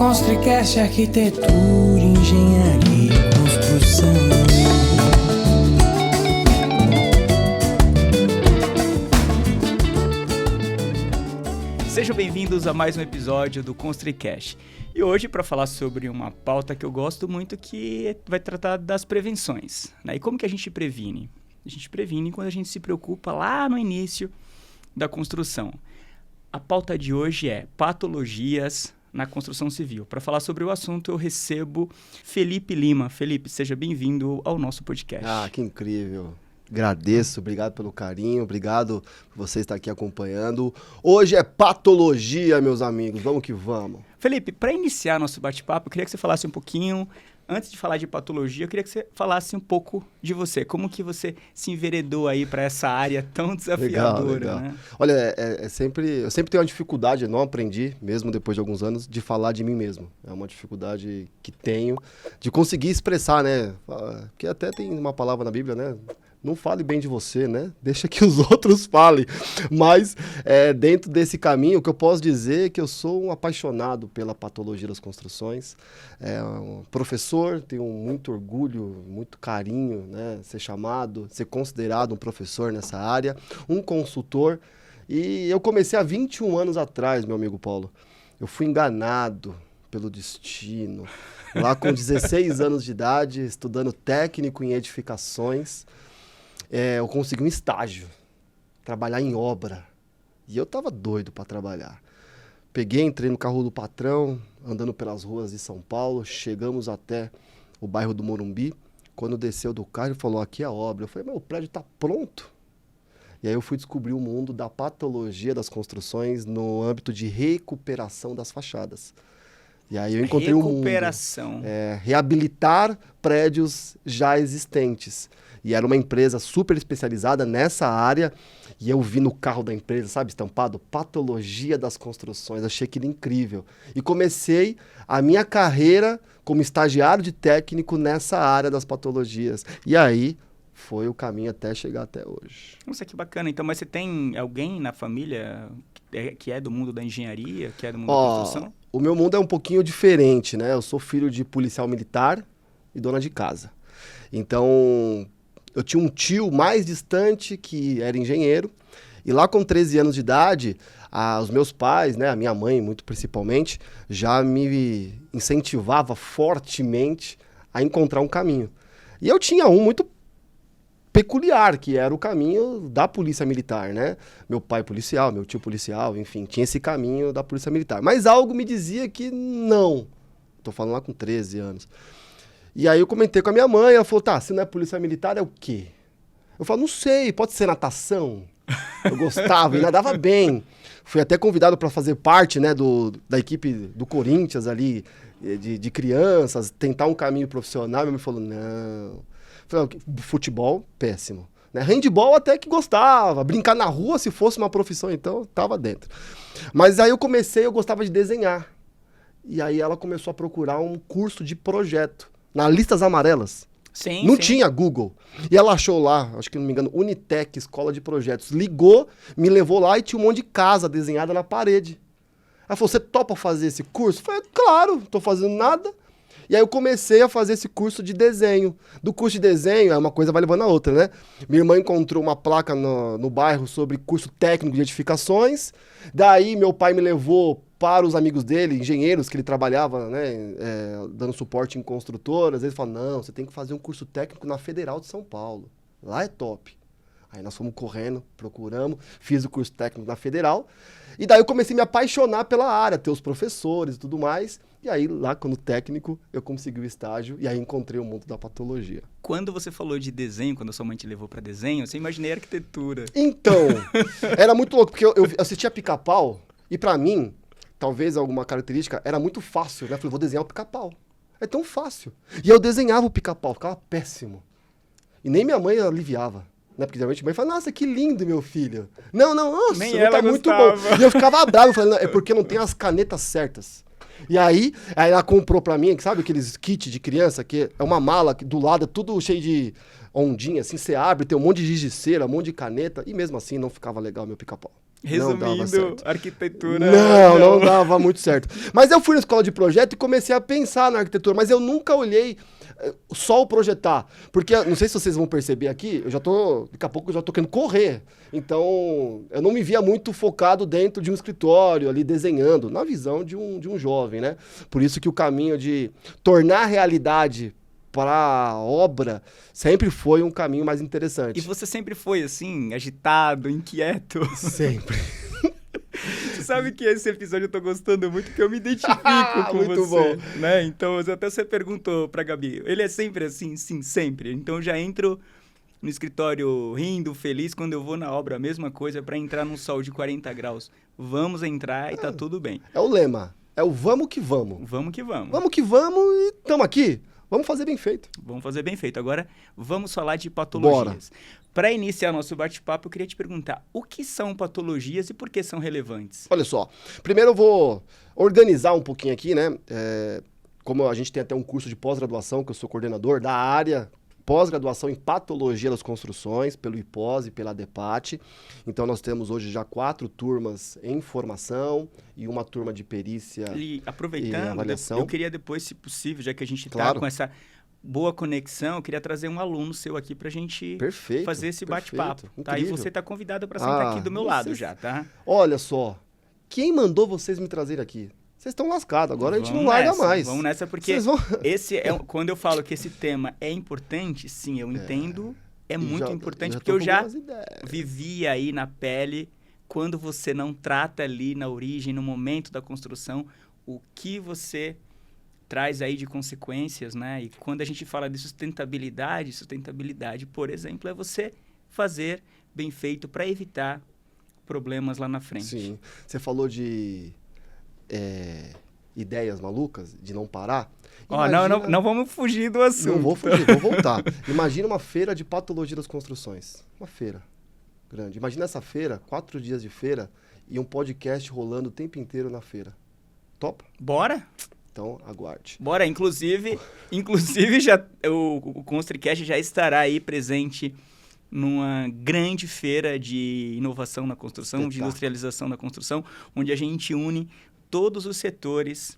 Construcast, arquitetura, engenharia e construção. Sejam bem-vindos a mais um episódio do Construcast. E hoje, para falar sobre uma pauta que eu gosto muito, que vai tratar das prevenções, né? E como que a gente previne? A gente previne quando a gente se preocupa lá no início da construção. A pauta de hoje é patologias na construção civil. Para falar sobre o assunto, eu recebo Felipe Lima. Felipe, seja bem-vindo ao nosso podcast. Ah, que incrível. Agradeço, obrigado pelo carinho, obrigado por você estar aqui acompanhando. Hoje é patologia, meus amigos, vamos que vamos. Felipe, para iniciar nosso bate-papo, eu queria que você falasse um pouquinho, antes de falar de patologia, eu queria que você falasse um pouco de você. Como que você se enveredou aí para essa área tão desafiadora, legal. Né? Olha, eu sempre tenho uma dificuldade, eu não aprendi, mesmo depois de alguns anos, de falar de mim mesmo. É uma dificuldade que tenho de conseguir expressar, né? Porque até tem uma palavra na Bíblia, né? Não fale bem de você, né? Deixa que os outros falem. Mas dentro desse caminho, o que eu posso dizer é que eu sou um apaixonado pela patologia das construções. Um professor, tenho muito orgulho, muito carinho, né? Ser chamado, ser considerado um professor nessa área, um consultor. E eu comecei há 21 anos atrás, meu amigo Paulo. Eu fui enganado pelo destino. Lá com 16 anos de idade, estudando técnico em edificações. Eu consegui um estágio, trabalhar em obra, e eu tava doido para trabalhar. Entrei no carro do patrão, andando pelas ruas de São Paulo, chegamos até o bairro do Morumbi. Quando desceu do carro, ele falou, aqui é a obra. Eu falei, mas o prédio tá pronto. E aí eu fui descobrir o mundo da patologia das construções no âmbito de recuperação das fachadas. E aí eu encontrei recuperação. Reabilitar prédios já existentes. E era uma empresa super especializada nessa área. E eu vi no carro da empresa, sabe, estampado, patologia das construções. Achei aquilo incrível. E comecei a minha carreira como estagiário de técnico nessa área das patologias. E aí foi o caminho até chegar até hoje. Nossa, que bacana. Então, mas você tem alguém na família que é do mundo da engenharia, que é do mundo da construção? O meu mundo é um pouquinho diferente, né? Eu sou filho de policial militar e dona de casa. Então, eu tinha um tio mais distante que era engenheiro. E lá com 13 anos de idade, os meus pais, né, a minha mãe muito principalmente, já me incentivava fortemente a encontrar um caminho. E eu tinha um muito peculiar, que era o caminho da polícia militar, né? Meu pai policial, meu tio policial, enfim, tinha esse caminho da polícia militar. Mas algo me dizia que não. Tô falando lá com 13 anos. E aí eu comentei com a minha mãe, ela falou, tá, se não é polícia militar, é o quê? Eu falo, não sei, pode ser natação? Eu gostava e nadava bem. Fui até convidado para fazer parte, né, da equipe do Corinthians ali, de crianças, tentar um caminho profissional. Minha mãe falou, não. Falei, futebol, péssimo. Né? Handball até que gostava, brincar na rua se fosse uma profissão, então tava dentro. Mas aí eu gostava de desenhar. E aí ela começou a procurar um curso de projeto, na listas amarelas. Sim, não sim. tinha Google. E ela achou lá, acho que não me engano, Unitec, Escola de Projetos. Ligou, me levou lá e tinha um monte de casa desenhada na parede. Ela falou, você topa fazer esse curso? Eu falei, claro, não tô fazendo nada. E aí eu comecei a fazer esse curso de desenho. Do curso de desenho, uma coisa vai levando a outra, né? Minha irmã encontrou uma placa no bairro sobre curso técnico de edificações. Daí meu pai me levou para os amigos dele, engenheiros que ele trabalhava, né, dando suporte em construtoras. Eles falaram, não, você tem que fazer um curso técnico na Federal de São Paulo. Lá é top. Aí nós fomos correndo, procuramos, fiz o curso técnico na Federal. E daí eu comecei a me apaixonar pela área, ter os professores e tudo mais. E aí, lá quando técnico, eu consegui o estágio e aí encontrei o mundo da patologia. Quando você falou de desenho, quando a sua mãe te levou para desenho, você imaginei arquitetura. Então, era muito louco, porque eu assistia Pica-Pau e pra mim, talvez alguma característica, era muito fácil, né? Eu falei, vou desenhar o Pica-Pau. É tão fácil. E eu desenhava o Pica-Pau, ficava péssimo. E nem minha mãe aliviava. Né? Porque geralmente a mãe fala, nossa, que lindo, meu filho. Não, nossa, nem não ela tá muito gostava. bom. E eu ficava bravo, eu falei, não, é porque não tem as canetas certas. E aí ela comprou pra mim, sabe aqueles kits de criança, que é uma mala que do lado é tudo cheio de ondinha, assim, você abre, tem um monte de giz de cera, um monte de caneta, e mesmo assim não ficava legal meu Pica-Pau. Não dava Resumindo, certo. arquitetura... Não dava muito certo. Mas eu fui na escola de projeto e comecei a pensar na arquitetura, mas eu nunca olhei só o projetar. Porque, não sei se vocês vão perceber aqui, daqui a pouco eu já tô querendo correr. Então, eu não me via muito focado dentro de um escritório, ali desenhando, na visão de um jovem, né? Por isso que o caminho de tornar realidade para a obra sempre foi um caminho mais interessante. E você sempre foi assim, agitado, inquieto? Sempre. Você sabe que esse episódio eu tô gostando muito, porque eu me identifico com Muito você, bom. né? Então, até você perguntou pra Gabi, ele é sempre assim? Sim, sempre. Então, eu já entro no escritório rindo, feliz, quando eu vou na obra, a mesma coisa, pra entrar num sol de 40 graus. Vamos entrar e tá tudo bem. É o lema. É o vamos que vamos. Vamos que vamos. Vamos que vamos e estamos aqui. Vamos fazer bem feito. Vamos fazer bem feito. Agora, vamos falar de patologias. Bora. Para iniciar nosso bate-papo, eu queria te perguntar, o que são patologias e por que são relevantes? Olha só, primeiro eu vou organizar um pouquinho aqui, né? Como a gente tem até um curso de pós-graduação, que eu sou coordenador da área, pós-graduação em patologia das construções, pelo IPOS e pela ADEPAT. Então nós temos hoje já 4 turmas em formação e uma turma de perícia E e aproveitando, avaliação. eu queria depois, se possível, já que a gente está Claro. com essa boa conexão, eu queria trazer um aluno seu aqui para a gente Perfeito, fazer esse perfeito, bate-papo. Tá? E incrível. você está convidado para sentar aqui do meu lado vocês- já, tá? Olha só, quem mandou vocês me trazer aqui? Vocês estão lascados, agora a gente não Vamos larga nessa, mais. Vamos nessa, porque Vocês vão... esse é quando eu falo que esse tema é importante, sim, eu entendo, é muito importante, porque tô eu com já algumas ideias. vivi aí na pele, quando você não trata ali na origem, no momento da construção, o que você traz aí de consequências, né? E quando a gente fala de sustentabilidade, por exemplo, é você fazer bem feito para evitar problemas lá na frente. Sim, você falou de ideias malucas, de não parar. Ó, Imagina- não vamos fugir do assunto. Não vou fugir, vou voltar. Imagina uma feira de patologia das construções. Uma feira grande. Imagina essa feira, 4 dias de feira e um podcast rolando o tempo inteiro na feira. Top? Bora? Então, aguarde. Bora, inclusive já, o ConstruiCast já estará aí presente numa grande feira de inovação na construção, de Espetáculo. industrialização na construção, onde a gente une todos os setores,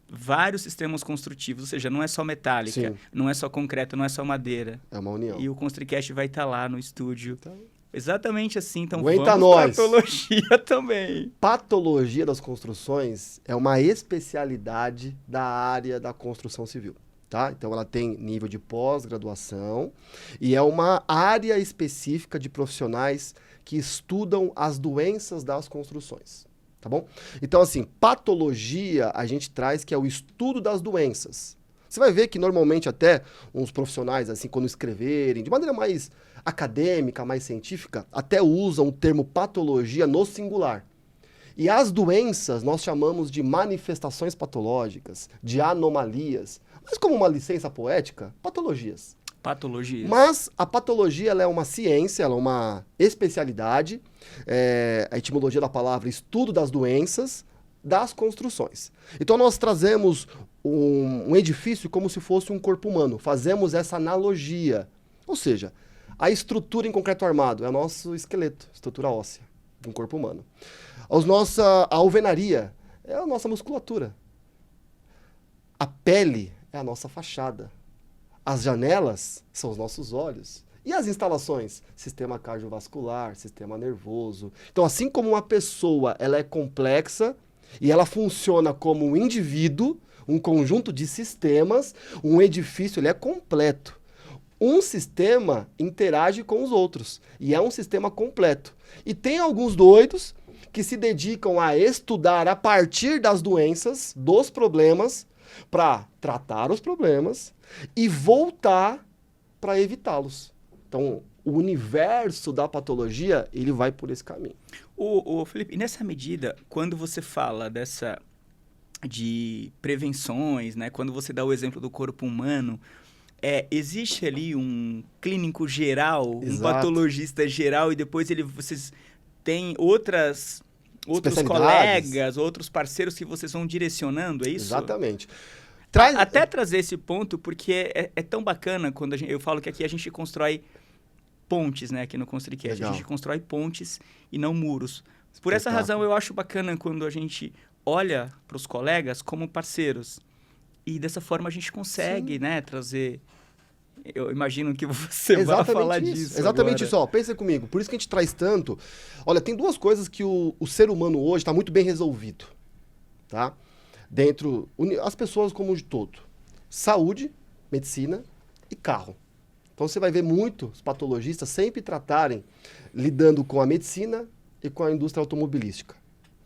vários sistemas construtivos, ou seja, não é só metálica, Sim. não é só concreto, não é só madeira. É uma união. E o ConstruiCast vai estar lá no estúdio. Então, Exatamente assim, então aguenta vamos nós. pra patologia também. patologia das construções é uma especialidade da área da construção civil, tá? Então ela tem nível de pós-graduação e é uma área específica de profissionais que estudam as doenças das construções, tá bom? Então assim, patologia a gente traz que é o estudo das doenças. Você vai ver que normalmente até uns profissionais, assim, quando escreverem, de maneira mais acadêmica, mais científica, até usam o termo patologia no singular. E as doenças nós chamamos de manifestações patológicas, de anomalias. Mas como uma licença poética, patologias. Patologia. Mas a patologia ela é uma ciência, ela é uma especialidade, a etimologia da palavra estudo das doenças das construções. Então nós trazemos um edifício como se fosse um corpo humano, fazemos essa analogia. Ou seja, a estrutura em concreto armado é o nosso esqueleto, estrutura óssea de um corpo humano. A alvenaria é a nossa musculatura. A pele é a nossa fachada. As janelas são os nossos olhos. E as instalações? Sistema cardiovascular, sistema nervoso. Então, assim como uma pessoa ela é complexa e ela funciona como um indivíduo, um conjunto de sistemas, um edifício ele é completo. Um sistema interage com os outros e é um sistema completo. E tem alguns doidos que se dedicam a estudar a partir das doenças, dos problemas, para tratar os problemas e voltar para evitá-los. Então, o universo da patologia, ele vai por esse caminho. Ô, Felipe, nessa medida, quando você fala de prevenções, né, quando você dá o exemplo do corpo humano, existe ali um clínico geral, Exato. um patologista geral, e depois vocês têm outros colegas, outros parceiros que vocês vão direcionando, é isso? Exatamente. Até trazer esse ponto, porque é tão bacana quando eu falo que aqui a gente constrói pontes, né, aqui no ConstruiCast. Legal. A gente constrói pontes e não muros. Por essa razão, eu acho bacana quando a gente olha para os colegas como parceiros. E dessa forma a gente consegue, né, trazer... Eu imagino que você vai falar disso Exatamente agora. isso. Ó, pensa comigo. Por isso que a gente traz tanto... Olha, tem duas coisas que o ser humano hoje está muito bem resolvido. Tá? As pessoas como de todo. Saúde, medicina e carro. Então você vai ver muitos patologistas sempre lidando com a medicina e com a indústria automobilística.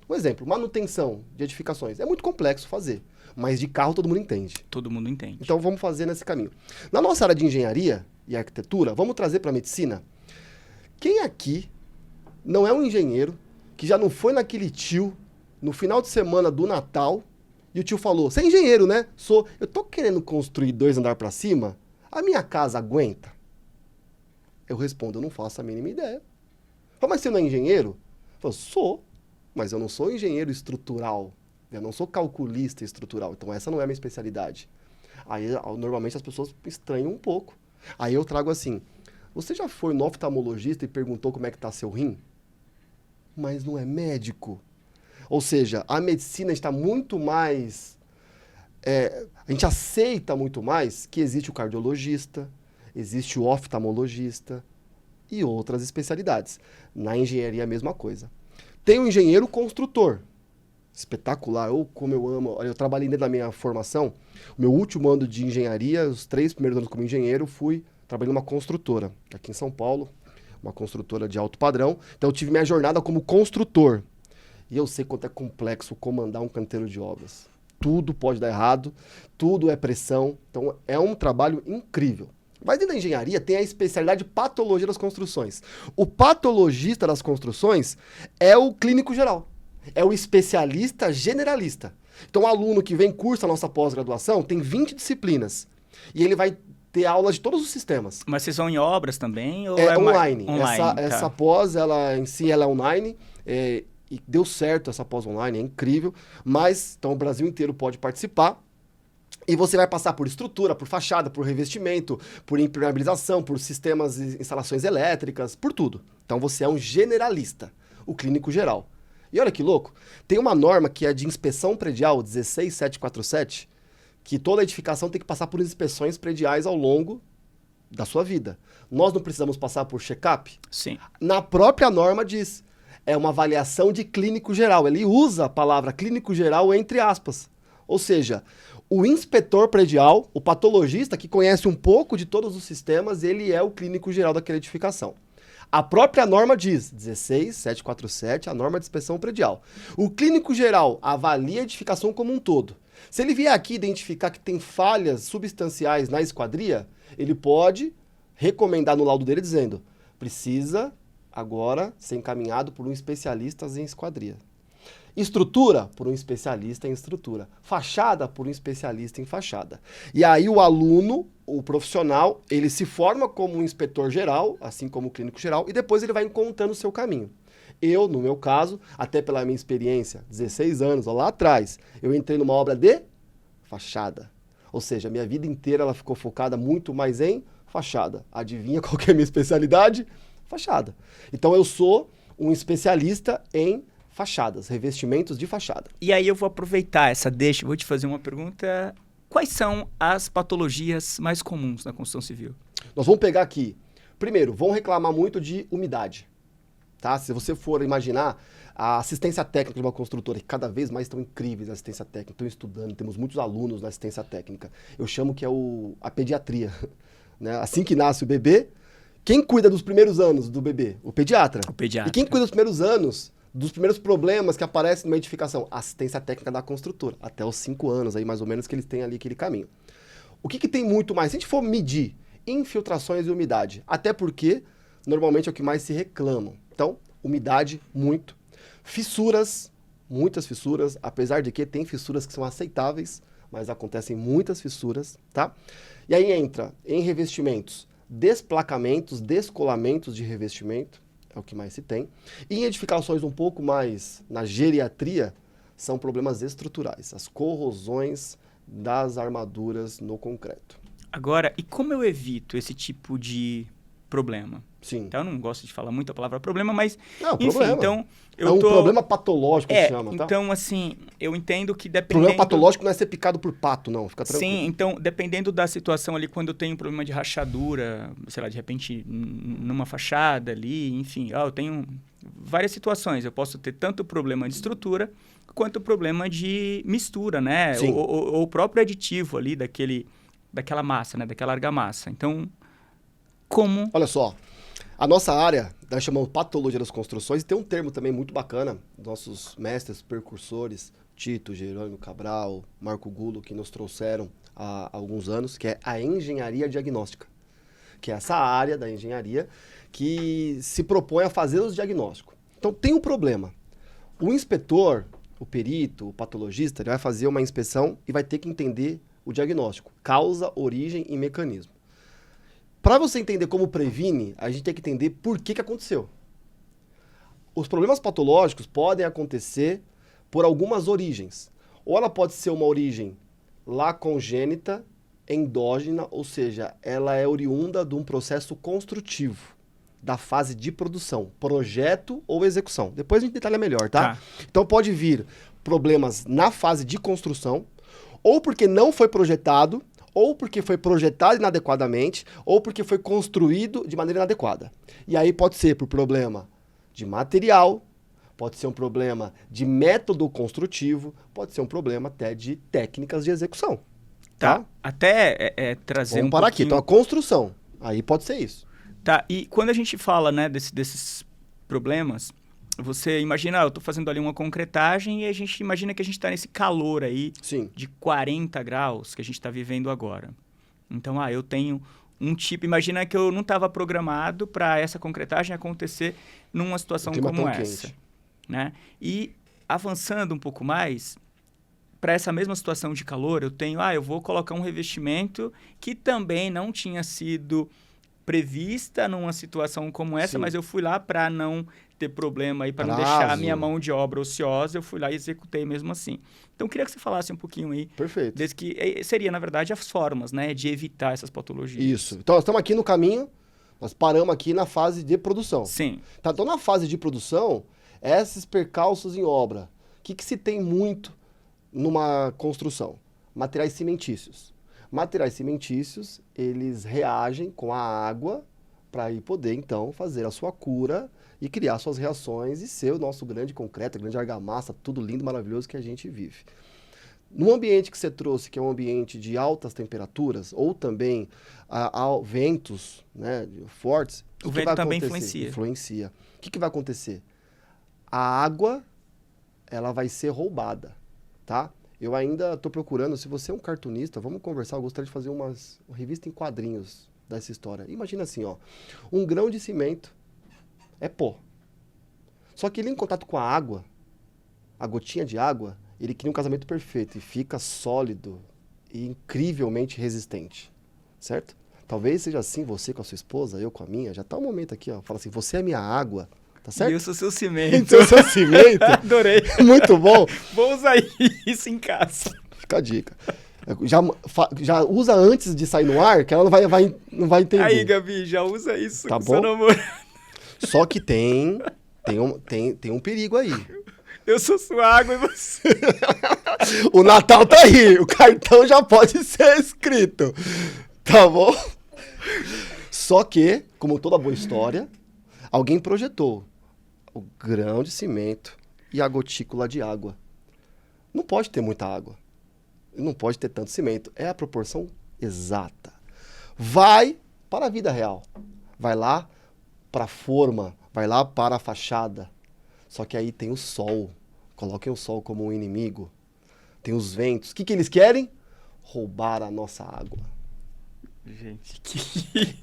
Um exemplo, manutenção de edificações. É muito complexo fazer, mas de carro todo mundo entende. Todo mundo entende. Então vamos fazer nesse caminho. Na nossa área de engenharia e arquitetura, vamos trazer para a medicina. Quem aqui não é um engenheiro que já não foi naquele tio no final de semana do Natal e o tio falou, você é engenheiro, né? Eu tô querendo construir 2 andares para cima, a minha casa aguenta? Eu respondo, eu não faço a mínima ideia. Fala, mas você não é engenheiro? Eu falo, sou, mas eu não sou engenheiro estrutural. Eu não sou calculista estrutural, então essa não é a minha especialidade. Aí, normalmente, as pessoas estranham um pouco. Aí eu trago assim, você já foi no oftalmologista e perguntou como é que está seu rim? Mas não é médico. Ou seja, a medicina está muito mais... a gente aceita muito mais que existe o cardiologista, existe o oftalmologista e outras especialidades. Na engenharia, a mesma coisa. Tem o engenheiro construtor. Espetacular, como eu amo. Olha, eu trabalhei dentro da minha formação, o meu último ano de engenharia, os 3 primeiros anos como engenheiro, trabalhei numa construtora, aqui em São Paulo, uma construtora de alto padrão. Então eu tive minha jornada como construtor. E eu sei quanto é complexo comandar um canteiro de obras. Tudo pode dar errado, tudo é pressão. Então é um trabalho incrível. Mas dentro da engenharia tem a especialidade de patologia das construções. O patologista das construções é o clínico geral. É o especialista generalista. Então, o aluno que vem curso a nossa pós-graduação tem 20 disciplinas. E ele vai ter aula de todos os sistemas. Mas vocês vão em obras também? Ou É online. Online, essa pós, ela em si, ela é online. E deu certo essa pós online, é incrível. Mas, então, o Brasil inteiro pode participar. E você vai passar por estrutura, por fachada, por revestimento, por impermeabilização, por sistemas e instalações elétricas, por tudo. Então, você é um generalista, o clínico geral. E olha que louco, tem uma norma que é de inspeção predial, 16747, que toda edificação tem que passar por inspeções prediais ao longo da sua vida. Nós não precisamos passar por check-up? Sim. Na própria norma diz, é uma avaliação de clínico geral. Ele usa a palavra clínico geral entre aspas. Ou seja, o inspetor predial, o patologista que conhece um pouco de todos os sistemas, ele é o clínico geral daquela edificação. A própria norma diz, 16747, a norma de inspeção predial. O clínico geral avalia a edificação como um todo. Se ele vier aqui identificar que tem falhas substanciais na esquadria, ele pode recomendar no laudo dele dizendo, precisa agora ser encaminhado por um especialista em esquadria. Estrutura, por um especialista em estrutura. Fachada, por um especialista em fachada. E aí o aluno, o profissional, ele se forma como um inspetor geral, assim como o clínico geral, e depois ele vai encontrando o seu caminho. Eu, no meu caso, até pela minha experiência, 16 anos, lá atrás, eu entrei numa obra de fachada. Ou seja, minha vida inteira ela ficou focada muito mais em fachada. Adivinha qual que é a minha especialidade? Fachada. Então eu sou um especialista em fachadas, revestimentos de fachada. E aí eu vou aproveitar essa deixa, vou te fazer uma pergunta. Quais são as patologias mais comuns na construção civil? Nós vamos pegar aqui. Primeiro, vão reclamar muito de umidade. Tá? Se você for imaginar a assistência técnica de uma construtora, que cada vez mais estão incríveis a assistência técnica, estão estudando, temos muitos alunos na assistência técnica. Eu chamo que é a pediatria. Né? Assim que nasce o bebê, quem cuida dos primeiros anos do bebê? O pediatra. O pediatra. E quem cuida dos primeiros anos, dos primeiros problemas que aparecem numa edificação? A assistência técnica da construtora. Até os 5 anos, aí mais ou menos, que eles têm ali aquele caminho. O que tem muito mais? Se a gente for medir infiltrações e umidade, até porque normalmente é o que mais se reclamam. Então, umidade, muito. Fissuras, muitas fissuras, apesar de que tem fissuras que são aceitáveis, mas acontecem muitas fissuras, tá? E aí entra em revestimentos, desplacamentos, descolamentos de revestimento, é o que mais se tem. E em edificações um pouco mais na geriatria, são problemas estruturais, as corrosões das armaduras no concreto. Agora, e como eu evito esse tipo de problema? Sim. Então, eu não gosto de falar muito a palavra problema, mas, Não, enfim, problema. então... É um problema patológico que se chama, tá? Então, assim, eu entendo que dependendo... Problema patológico não é ser picado por pato, não. Fica tranquilo. Sim, então, dependendo da situação ali, quando eu tenho um problema de rachadura, sei lá, de repente, numa fachada ali, enfim, eu tenho várias situações. Eu posso ter tanto problema de estrutura, quanto problema de mistura, né? Sim. Ou o próprio aditivo ali daquela massa, né? Daquela argamassa. Então, como... Olha só, a nossa área, nós chamamos patologia das construções, e tem um termo também muito bacana, nossos mestres, percursores, Tito, Jerônimo Cabral, Marco Gulo, que nos trouxeram há alguns anos, que é a engenharia diagnóstica, que é essa área da engenharia que se propõe a fazer os diagnósticos. Então, tem um problema. O inspetor, o perito, o patologista, ele vai fazer uma inspeção e vai ter que entender o diagnóstico, causa, origem e mecanismo. Para você entender como previne, a gente tem que entender por que aconteceu. Os problemas patológicos podem acontecer por algumas origens. Ou ela pode ser uma origem lá congênita, endógena, ou seja, ela é oriunda de um processo construtivo, da fase de produção, projeto ou execução. Depois a gente detalha melhor, tá? Então pode vir problemas na fase de construção, ou porque não foi projetado, ou porque foi projetado inadequadamente, ou porque foi construído de maneira inadequada. E aí pode ser por problema de material, pode ser um problema de método construtivo, pode ser um problema até de técnicas de execução. Tá? Até trazer Vamos parar aqui. Então, a construção, aí pode ser isso. Tá, e quando a gente fala, né, desses problemas, você imagina, eu estou fazendo ali uma concretagem e a gente imagina que a gente está nesse calor aí Sim. de 40 graus que a gente está vivendo agora. Então, eu tenho um tipo... Imagina que eu não estava programado para essa concretagem acontecer numa situação como essa. Quente. Né? E avançando um pouco mais, para essa mesma situação de calor, eu tenho... eu vou colocar um revestimento que também não tinha sido prevista numa situação como essa, Sim. Mas eu fui lá para não ter problema e para não Prazo. deixar a minha mão de obra ociosa, eu fui lá e executei mesmo assim. Então, eu queria que você falasse um pouquinho aí. Perfeito. Desse que seria, na verdade, as formas, né, de evitar essas patologias. Isso. Então, nós estamos aqui no caminho, nós paramos aqui na fase de produção. Sim. Tá, então, na fase de produção, esses percalços em obra. O que se tem muito numa construção? Materiais cimentícios. Materiais cimentícios, eles reagem com a água para aí poder, então, fazer a sua cura e criar suas reações e ser o nosso grande concreto, grande argamassa, tudo lindo, maravilhoso que a gente vive. No ambiente que você trouxe, que é um ambiente de altas temperaturas, ou também ventos, né, fortes... O vento também influencia. Influencia. O que vai acontecer? A água, ela vai ser roubada, tá? Eu ainda estou procurando, se você é um cartunista, vamos conversar, eu gostaria de fazer uma revista em quadrinhos dessa história. Imagina assim, um grão de cimento é pó. Só que ele em contato com a água, a gotinha de água, ele cria um casamento perfeito e fica sólido e incrivelmente resistente, certo? Talvez seja assim você com a sua esposa, eu com a minha, já tá um momento aqui, fala assim, você é minha água, tá certo? E eu sou seu cimento. Então, eu sou cimento. Adorei. Muito bom. Vou usar isso em casa. Fica a dica. Já usa antes de sair no ar, que ela não vai entender. Aí, Gabi, já usa isso tá com bom? seu namoro. Só que tem um perigo aí. Eu sou sua água e você... O Natal tá aí, o cartão já pode ser escrito. Tá bom? Só que, como toda boa história, alguém projetou o grão de cimento e a gotícula de água. Não pode ter muita água. Não pode ter tanto cimento. É a proporção exata. Vai para a vida real. Vai lá para a forma. Vai lá para a fachada. Só que aí tem o sol. Coloquem o sol como um inimigo. Tem os ventos. O que eles querem? Roubar a nossa água. Gente,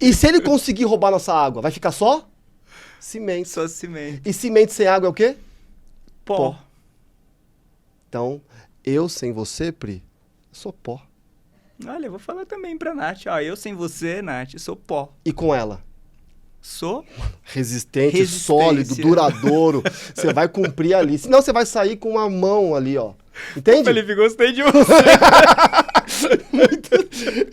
E se ele conseguir roubar nossa água, vai ficar só? Cimento. Só cimento. E cimento sem água é o quê? Pó. Então, eu sem você, Pri, sou pó. Olha, eu vou falar também pra Nath. Eu sem você, Nath, sou pó. E com ela? Sou Resistente, sólido, duradouro. Você vai cumprir ali. Senão você vai sair com uma mão ali, ó. Entende? Felipe, gostei de você.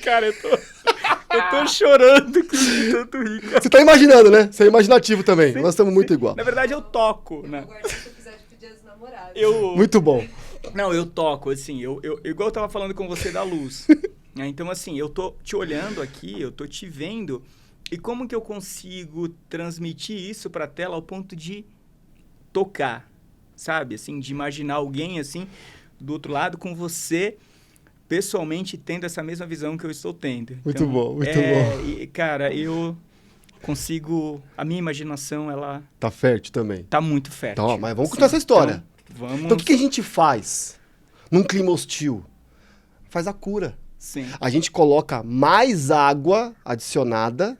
Cara, eu tô tô chorando com tanto rir, cara. Você tá imaginando, né? Você é imaginativo também. Nós estamos muito igual. Na verdade, eu toco, né? Eu guardei esse episódio pro Dia dos Namorados. Muito bom. Não, eu toco, assim, igual eu tava falando com você da luz. Né? Então, assim, eu tô te olhando aqui, eu tô te vendo, e como que eu consigo transmitir isso pra tela ao ponto de tocar, sabe? Assim, de imaginar alguém, assim, do outro lado, com você, pessoalmente, tendo essa mesma visão que eu estou tendo. Muito bom, muito bom. E, cara, eu consigo... A minha imaginação, ela Tá fértil também. tá muito fértil. Então, mas vamos contar essa história. Então, vamos... Então, o que a gente faz num clima hostil? Faz a cura. Sim. A gente coloca mais água adicionada,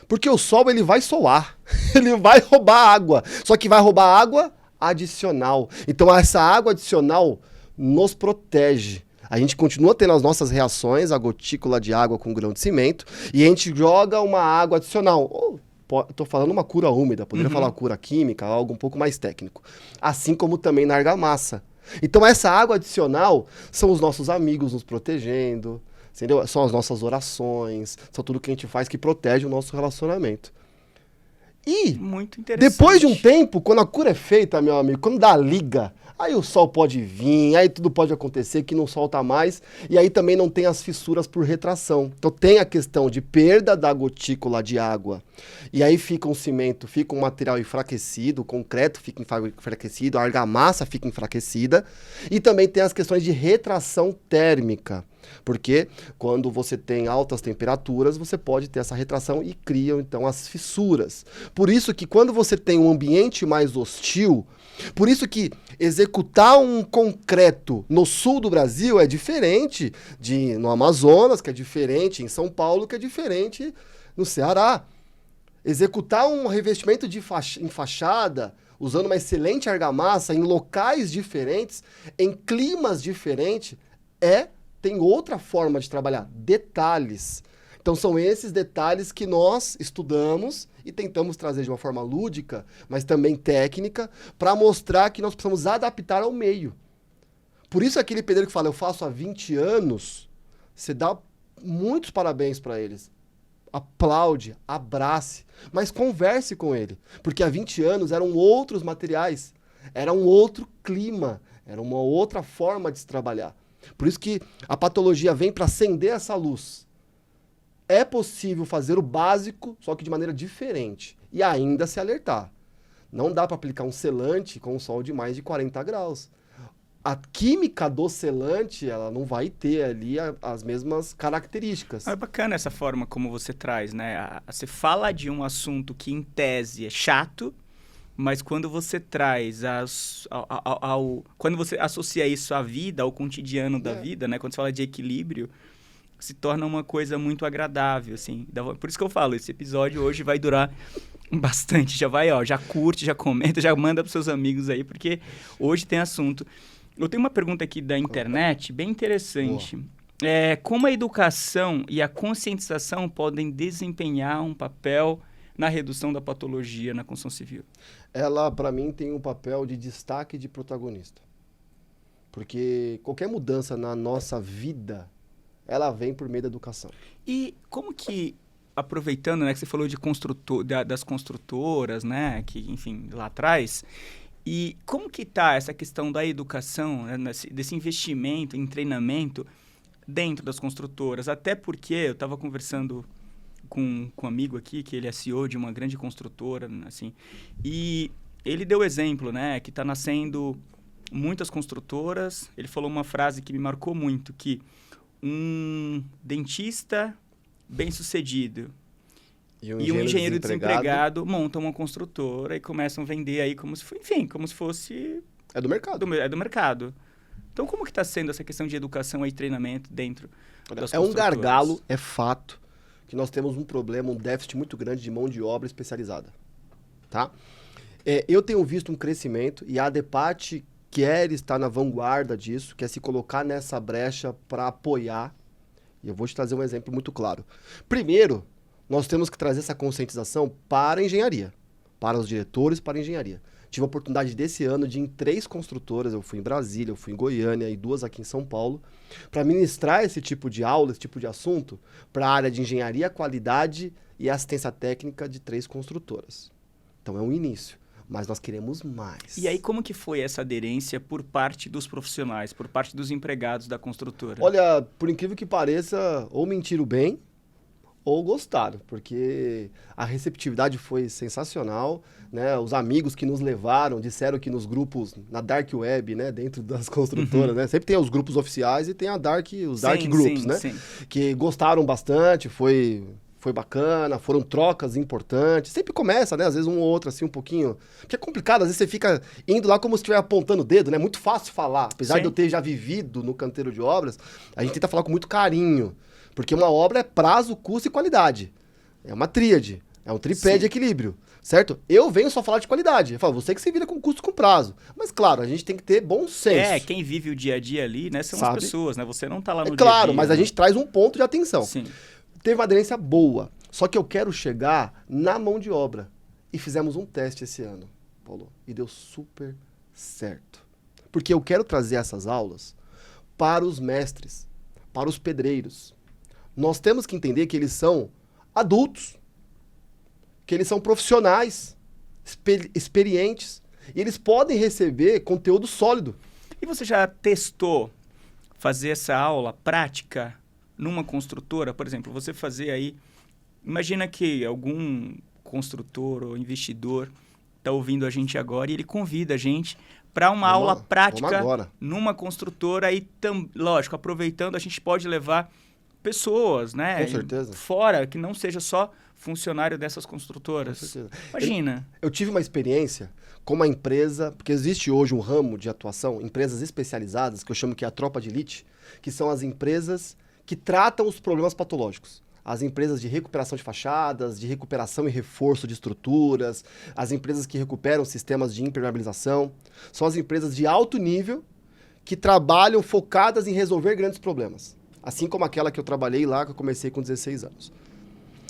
porque o sol ele vai soar, ele vai roubar água, só que vai roubar água adicional. Então essa água adicional nos protege. A gente continua tendo as nossas reações, a gotícula de água com grão de cimento, e a gente joga uma água adicional. Estou falando uma cura úmida, poderia falar cura química, algo um pouco mais técnico. Assim como também na argamassa. Então essa água adicional são os nossos amigos nos protegendo, entendeu? São as nossas orações, são tudo que a gente faz que protege o nosso relacionamento. E muito interessante. Depois de um tempo, quando a cura é feita, meu amigo, quando dá a liga, aí o sol pode vir, aí tudo pode acontecer que não solta mais, e aí também não tem as fissuras por retração. Então tem a questão de perda da gotícula de água, e aí fica um cimento, fica um material enfraquecido, o concreto fica enfraquecido, a argamassa fica enfraquecida, e também tem as questões de retração térmica. Porque quando você tem altas temperaturas, você pode ter essa retração e criam então as fissuras. Por isso que quando você tem um ambiente mais hostil, por isso que executar um concreto no sul do Brasil é diferente no Amazonas, que é diferente em São Paulo, que é diferente no Ceará. Executar um revestimento em fachada, usando uma excelente argamassa em locais diferentes, em climas diferentes, tem outra forma de trabalhar, detalhes. Então são esses detalhes que nós estudamos e tentamos trazer de uma forma lúdica, mas também técnica, para mostrar que nós precisamos adaptar ao meio. Por isso aquele pedreiro que fala, eu faço há 20 anos, você dá muitos parabéns para eles. Aplaude, abrace, mas converse com ele. Porque há 20 anos eram outros materiais, era um outro clima, era uma outra forma de se trabalhar. Por isso que a patologia vem para acender essa luz. É possível fazer o básico, só que de maneira diferente. E ainda se alertar. Não dá para aplicar um selante com um sol de mais de 40 graus. A química do selante, ela não vai ter ali as mesmas características. É bacana essa forma como você traz, né? Você fala de um assunto que, em tese, é chato, mas quando você traz quando você associa isso à vida, ao cotidiano da vida, né? Quando você fala de equilíbrio, se torna uma coisa muito agradável, assim. Por isso que eu falo, esse episódio hoje vai durar bastante. Já vai, já curte, já comenta, já manda pros seus amigos aí, porque hoje tem assunto. Eu tenho uma pergunta aqui da internet, bem interessante. Como a educação e a conscientização podem desempenhar um papel na redução da patologia na construção civil? Ela, para mim, tem um papel de destaque de protagonista. Porque qualquer mudança na nossa vida, ela vem por meio da educação. E como que, aproveitando, né, que você falou de das construtoras, né, que, enfim, lá atrás, e como que está essa questão da educação, né, desse investimento em treinamento dentro das construtoras? Até porque eu estava conversando com um amigo aqui, que ele é CEO de uma grande construtora, assim, e ele deu exemplo, né, que está nascendo muitas construtoras. Ele falou uma frase que me marcou muito, que um dentista bem-sucedido e um engenheiro desempregado montam uma construtora e começam a vender aí como se fosse... É do mercado. É do mercado. Então, como que está sendo essa questão de educação e treinamento dentro das construtoras? É um gargalo, é fato, que nós temos um problema, um déficit muito grande de mão de obra especializada. Tá? Eu tenho visto um crescimento e a ADEPAT quer estar na vanguarda disso, quer se colocar nessa brecha para apoiar. E eu vou te trazer um exemplo muito claro. Primeiro, nós temos que trazer essa conscientização para a engenharia, para os diretores, para a engenharia, Tive a oportunidade desse ano de ir em 3 construtoras, eu fui em Brasília, eu fui em Goiânia e 2 aqui em São Paulo, para ministrar esse tipo de aula, esse tipo de assunto, para a área de engenharia, qualidade e assistência técnica de 3 construtoras. Então é um início, mas nós queremos mais. E aí, como que foi essa aderência por parte dos profissionais, por parte dos empregados da construtora? Olha, por incrível que pareça, ou mentiram bem, ou gostaram, porque a receptividade foi sensacional, né? Os amigos que nos levaram disseram que nos grupos, na Dark Web, né? Dentro das construtoras, né? Sempre tem os grupos oficiais e tem os Dark Groups, né? Sim. Que gostaram bastante, foi bacana, foram trocas importantes. Sempre começa, né? Às vezes um ou outro, assim, um pouquinho... Porque é complicado, às vezes você fica indo lá como se estiver apontando o dedo, né? Muito fácil falar. Apesar de eu ter já vivido no canteiro de obras, a gente tenta falar com muito carinho. Porque uma obra é prazo, custo e qualidade. É uma tríade. É um tripé de equilíbrio. Certo? Eu venho só falar de qualidade. Eu falo, você que se vira com custo e com prazo. Mas, claro, a gente tem que ter bom senso. Quem vive o dia a dia ali, né? São Sabe? As pessoas, né? Você não tá lá no dia a Claro, dia, mas né? a gente traz um ponto de atenção. Sim. Teve uma aderência boa. Só que eu quero chegar na mão de obra. E fizemos um teste esse ano, Paulo. E deu super certo. Porque eu quero trazer essas aulas para os mestres, para os pedreiros. Nós temos que entender que eles são adultos, que eles são profissionais, experientes, e eles podem receber conteúdo sólido. E você já testou fazer essa aula prática numa construtora? Por exemplo, você fazer aí... Imagina que algum construtor ou investidor está ouvindo a gente agora e ele convida a gente para uma aula prática numa construtora e, lógico, aproveitando, a gente pode levar pessoas, né? Com certeza. Fora, que não seja só funcionário dessas construtoras. Com certeza. Imagina. Eu tive uma experiência com uma empresa, porque existe hoje um ramo de atuação, empresas especializadas, que eu chamo que é a tropa de elite, que são as empresas que tratam os problemas patológicos. As empresas de recuperação de fachadas, de recuperação e reforço de estruturas, as empresas que recuperam sistemas de impermeabilização. São as empresas de alto nível que trabalham focadas em resolver grandes problemas. Assim como aquela que eu trabalhei lá, que eu comecei com 16 anos.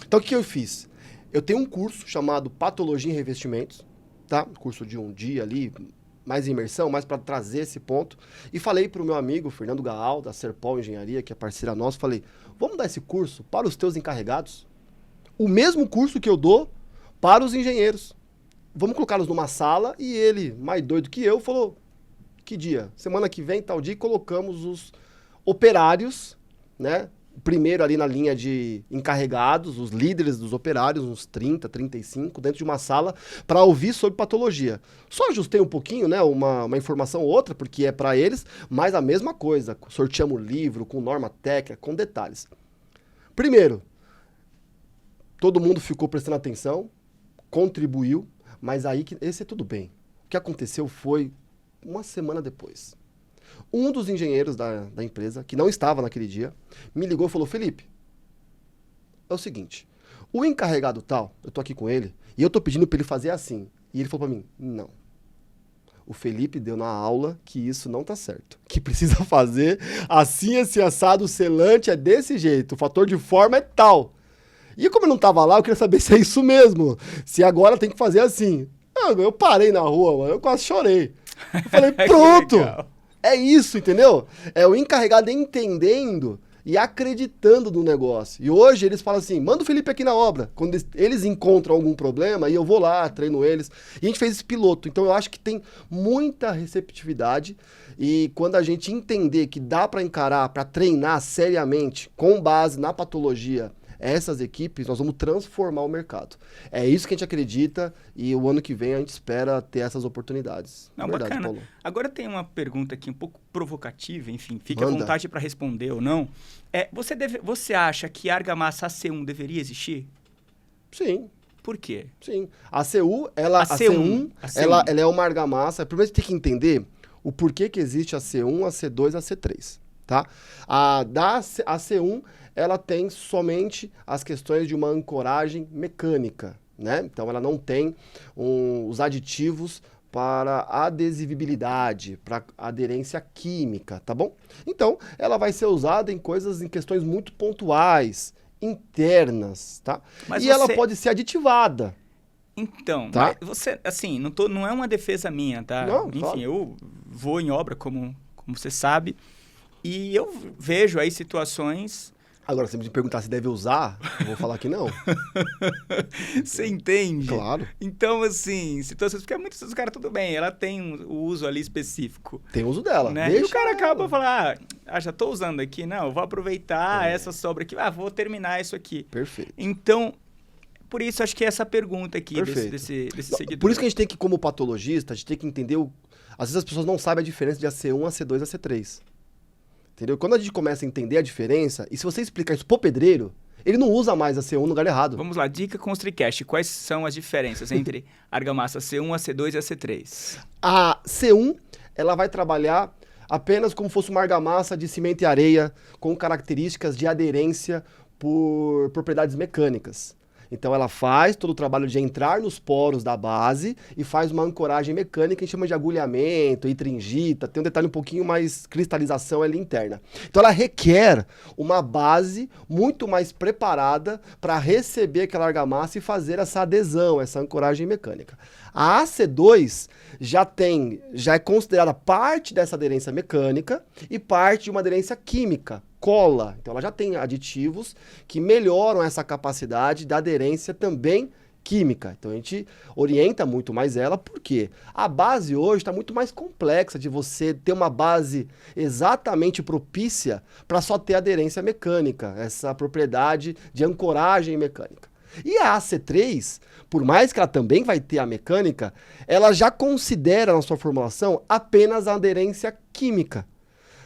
Então, o que eu fiz? Eu tenho um curso chamado Patologia em Revestimentos, tá? Curso de um dia ali, mais imersão, mais para trazer esse ponto. E falei para o meu amigo, Fernando Gaal, da Serpol Engenharia, que é parceira nossa, falei, vamos dar esse curso para os teus encarregados? O mesmo curso que eu dou para os engenheiros. Vamos colocá-los numa sala e ele, mais doido que eu, falou, que dia? Semana que vem, tal dia, colocamos os operários, né? Primeiro ali na linha de encarregados, os líderes dos operários, uns 30, 35, dentro de uma sala, para ouvir sobre patologia. Só ajustei um pouquinho, né, uma informação ou outra, porque é para eles, mas a mesma coisa. Sorteamos livro, com norma técnica, com detalhes. Primeiro, todo mundo ficou prestando atenção, contribuiu, mas aí esse é tudo bem. O que aconteceu foi uma semana depois. Um dos engenheiros da empresa, que não estava naquele dia, me ligou e falou, Felipe, é o seguinte, o encarregado tal, eu tô aqui com ele, e eu tô pedindo para ele fazer assim. E ele falou para mim, não. O Felipe deu na aula que isso não tá certo. Que precisa fazer assim, esse assado, o selante é desse jeito, o fator de forma é tal. E como eu não tava lá, eu queria saber se é isso mesmo, se agora tem que fazer assim. Eu parei na rua, mano, eu quase chorei. Eu falei, pronto! É isso, entendeu? É o encarregado entendendo e acreditando no negócio. E hoje eles falam assim, manda o Felipe aqui na obra. Quando eles encontram algum problema, e eu vou lá, treino eles. E a gente fez esse piloto. Então eu acho que tem muita receptividade. E quando a gente entender que dá para encarar, para treinar seriamente, com base na patologia, essas equipes, nós vamos transformar o mercado. É isso que a gente acredita e o ano que vem a gente espera ter essas oportunidades. Não, verdade, bacana. Paulo. Agora tem uma pergunta aqui um pouco provocativa, enfim, fique Manda. à vontade para responder ou não. Você acha que a argamassa AC1 deveria existir? Sim. Por quê? Sim. A CU, a C1, ela é uma argamassa. Primeiro você tem que entender o porquê que existe a C1, a C2 e a C3. Tá? A C1, ela tem somente as questões de uma ancoragem mecânica, né? Então ela não tem os aditivos para adesivibilidade, para aderência química, tá bom? Então ela vai ser usada em questões muito pontuais, internas, tá? Mas ela pode ser aditivada. Então, Tá? mas você, assim, não é uma defesa minha, tá? Não, Enfim, claro. eu vou em obra, como você sabe, e eu vejo aí situações... Agora, se me perguntar se deve usar, eu vou falar que não. Você entende? Claro. Então, assim, situações... Porque muitos dos caras, tudo bem, ela tem o uso ali específico, Tem uso dela. né? Deixa E o cara ela. acaba falando, já tô usando aqui, não, eu vou aproveitar essa sobra aqui, vou terminar isso aqui. Perfeito. Então, por isso, acho que é essa pergunta aqui Perfeito. desse Não, seguidor. por isso que a gente tem que, como patologista, a gente tem que entender... Às vezes as pessoas não sabem a diferença de AC1, AC2 e AC3. Entendeu? Quando a gente começa a entender a diferença, e se você explicar isso pro pedreiro, ele não usa mais AC1 no lugar errado. Vamos lá, dica ConstriCast. Quais são as diferenças entre argamassa C1, AC2 e AC3? A C1, ela vai trabalhar apenas como fosse uma argamassa de cimento e areia, com características de aderência por propriedades mecânicas. Então ela faz todo o trabalho de entrar nos poros da base e faz uma ancoragem mecânica, que a gente chama de agulhamento, itringita, tem um detalhe um pouquinho mais cristalização ali interna. Então ela requer uma base muito mais preparada para receber aquela argamassa e fazer essa adesão, essa ancoragem mecânica. A AC2 já é considerada parte dessa aderência mecânica e parte de uma aderência química, cola. Então ela já tem aditivos que melhoram essa capacidade da aderência também química. Então a gente orienta muito mais ela, porque a base hoje está muito mais complexa de você ter uma base exatamente propícia para só ter aderência mecânica, essa propriedade de ancoragem mecânica. E a AC3, por mais que ela também vai ter a mecânica, ela já considera na sua formulação apenas a aderência química.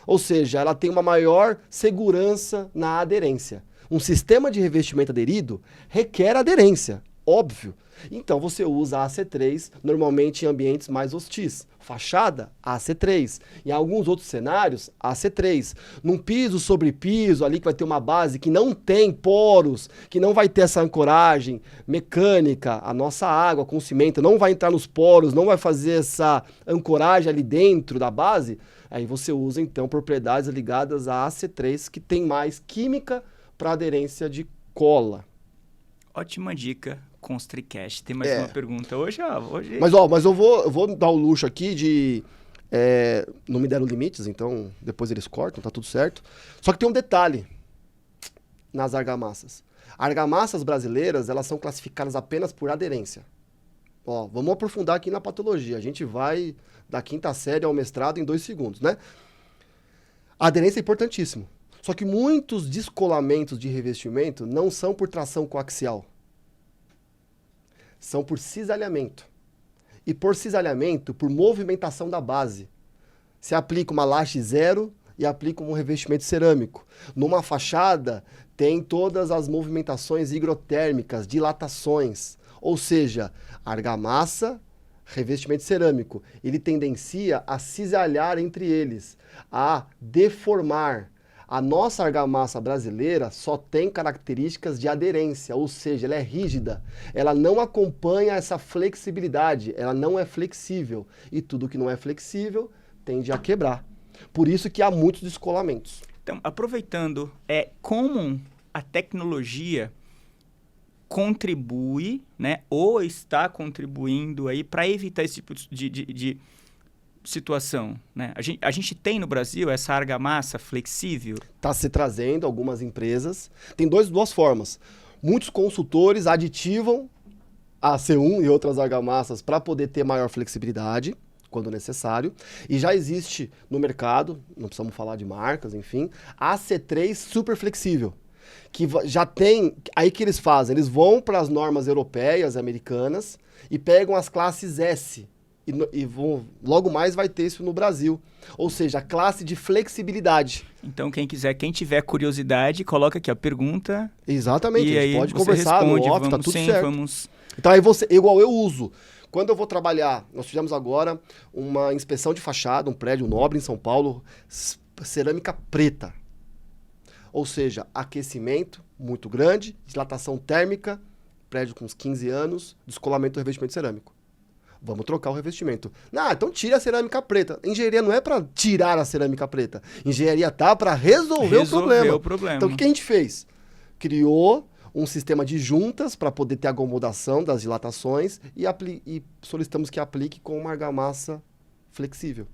Ou seja, ela tem uma maior segurança na aderência. Um sistema de revestimento aderido requer aderência, óbvio. Então você usa a AC3 normalmente em ambientes mais hostis. Fachada, AC3. Em alguns outros cenários, AC3. Num piso sobre piso, ali que vai ter uma base que não tem poros, que não vai ter essa ancoragem mecânica, a nossa água com cimento não vai entrar nos poros, não vai fazer essa ancoragem ali dentro da base, aí você usa então propriedades ligadas a AC3 que tem mais química para aderência de cola. Ótima dica, ConstriCast. Tem mais uma pergunta hoje? Hoje... Mas eu vou dar o luxo aqui de... não me deram limites, então depois eles cortam, tá tudo certo. Só que tem um detalhe nas argamassas. Argamassas brasileiras, elas são classificadas apenas por aderência. Vamos aprofundar aqui na patologia. A gente vai da quinta série ao mestrado em 2 segundos, né? A aderência é importantíssimo. Só que muitos descolamentos de revestimento não são por tração coaxial. São por cisalhamento. E por cisalhamento, por movimentação da base. Se aplica uma laje zero e aplica um revestimento cerâmico. Numa fachada, tem todas as movimentações higrotérmicas, dilatações. Ou seja, argamassa, revestimento cerâmico. Ele tendencia a cisalhar entre eles, a deformar. A nossa argamassa brasileira só tem características de aderência, ou seja, ela é rígida. Ela não acompanha essa flexibilidade, ela não é flexível. E tudo que não é flexível tende a quebrar. Por isso que há muitos descolamentos. Então, aproveitando, como a tecnologia contribui, né, ou está contribuindo aí para evitar esse tipo de situação, né? A gente tem no Brasil essa argamassa flexível? Está se trazendo algumas empresas. Tem duas formas. Muitos consultores aditivam a C1 e outras argamassas para poder ter maior flexibilidade, quando necessário. E já existe no mercado, não precisamos falar de marcas, enfim, a C3 super flexível. Que já tem, aí que eles fazem? Eles vão para as normas europeias, americanas, e pegam as classes S. E logo mais vai ter isso no Brasil. Ou seja, a classe de flexibilidade. Então, quem tiver curiosidade, coloca aqui a pergunta. Exatamente, e a gente aí pode você conversar responde, no off, tá tudo certo. Então aí igual eu uso. Quando eu vou trabalhar, nós fizemos agora uma inspeção de fachada, um prédio nobre em São Paulo, cerâmica preta. Ou seja, aquecimento muito grande, dilatação térmica, prédio com uns 15 anos, descolamento do revestimento cerâmico. Vamos trocar o revestimento. Então tira a cerâmica preta. Engenharia não é para tirar a cerâmica preta. Engenharia tá para resolver o problema. o problema. Então o que a gente fez? Criou um sistema de juntas para poder ter acomodação das dilatações e solicitamos que aplique com uma argamassa flexível.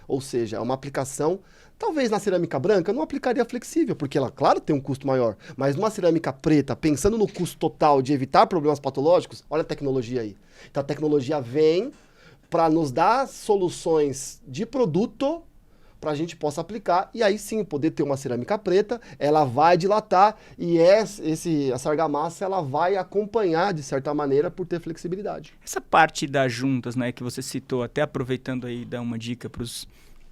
Ou seja, é uma aplicação, talvez na cerâmica branca eu não aplicaria flexível, porque ela, claro, tem um custo maior, mas numa cerâmica preta, pensando no custo total de evitar problemas patológicos, olha a tecnologia aí. Então a tecnologia vem para nos dar soluções de produto para a gente possa aplicar e aí sim poder ter uma cerâmica preta, ela vai dilatar e essa argamassa ela vai acompanhar de certa maneira por ter flexibilidade. Essa parte das juntas, né, que você citou, até aproveitando aí, dar uma dica para os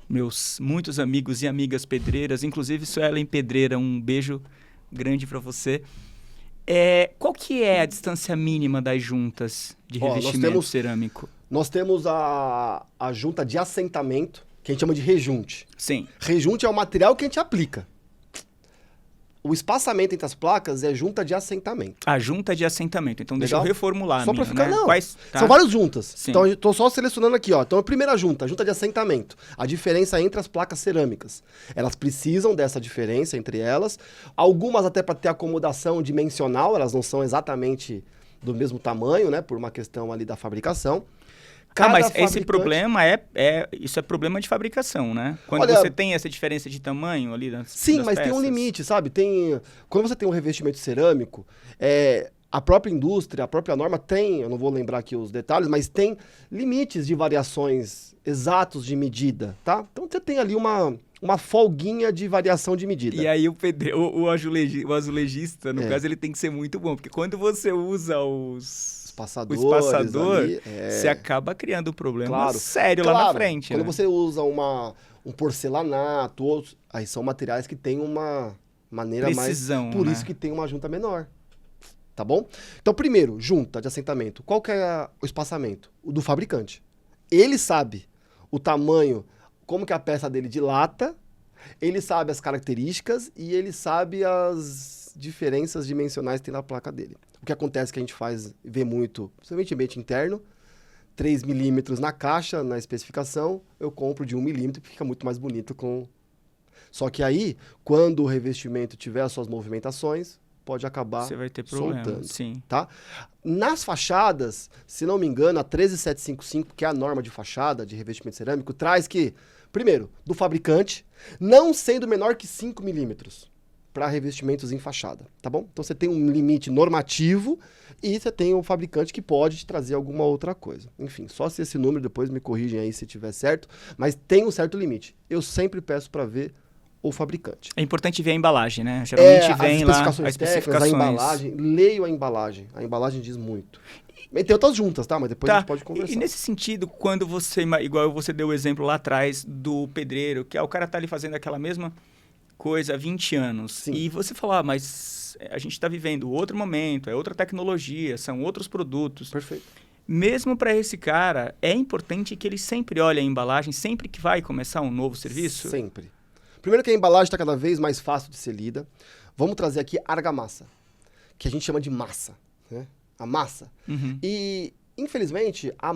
meus muitos amigos e amigas pedreiras, inclusive Suelen Pedreira, um beijo grande para você. Qual que é a distância mínima das juntas de revestimento cerâmico? Nós temos a junta de assentamento, que a gente chama de rejunte. Sim. Rejunte é o material que a gente aplica. O espaçamento entre as placas é junta de assentamento. A junta de assentamento. Então, deixa Legal? eu reformular Só a minha, para ficar, né? não. Tá. São várias juntas. Sim. Então, eu estou só selecionando aqui, ó. Então, a primeira junta, a junta de assentamento. A diferença entre as placas cerâmicas. Elas precisam dessa diferença entre elas. Algumas até para ter acomodação dimensional, elas não são exatamente do mesmo tamanho, né? Por uma questão ali da fabricação. Mas esse problema isso é problema de fabricação, né? Quando você tem essa diferença de tamanho ali das Sim, das mas peças. tem um limite, sabe? Quando você tem um revestimento cerâmico, a própria indústria, a própria norma tem, eu não vou lembrar aqui os detalhes, mas tem limites de variações exatos de medida, tá? Então você tem ali uma folguinha de variação de medida. E aí o azulejista, no caso, ele tem que ser muito bom, porque quando você usa o espaçador, ali, você acaba criando um problema sério lá na frente. Quando né? você usa um porcelanato, aí são materiais que têm uma maneira precisão, mais... Por isso que tem uma junta menor. Tá bom? Então, primeiro, junta de assentamento. Qual que é o espaçamento? O do fabricante. Ele sabe o tamanho, como que a peça dele dilata, ele sabe as características e ele sabe as diferenças dimensionais que tem na placa dele. O que acontece que a gente vê muito, principalmente ambiente interno, 3 milímetros na caixa, na especificação, eu compro de 1 milímetro, que fica muito mais bonito com... Só que aí, quando o revestimento tiver as suas movimentações, pode acabar você vai ter problema, soltando, sim. Tá? Nas fachadas, se não me engano, a 13755, que é a norma de fachada de revestimento cerâmico, traz que, primeiro, do fabricante, não sendo menor que 5 milímetros para revestimentos em fachada, tá bom? Então você tem um limite normativo e você tem o fabricante que pode te trazer alguma outra coisa. Enfim, só se esse número, depois me corrigem aí se tiver certo, mas tem um certo limite. Eu sempre peço para ver o fabricante. É importante ver a embalagem, né? Geralmente vem lá as especificações. A embalagem, leio a embalagem. A embalagem diz muito. E tem outras juntas, tá? Mas depois a gente pode conversar. E nesse sentido, quando você, igual você deu o exemplo lá atrás do pedreiro, que o cara tá ali fazendo aquela mesma coisa há 20 anos. Sim. E você fala, mas a gente está vivendo outro momento, é outra tecnologia, são outros produtos. Perfeito. Mesmo para esse cara, é importante que ele sempre olhe a embalagem, sempre que vai começar um novo serviço? Sempre. Primeiro que a embalagem está cada vez mais fácil de ser lida. Vamos trazer aqui argamassa, que a gente chama de massa, né? A massa. Uhum. E, infelizmente, a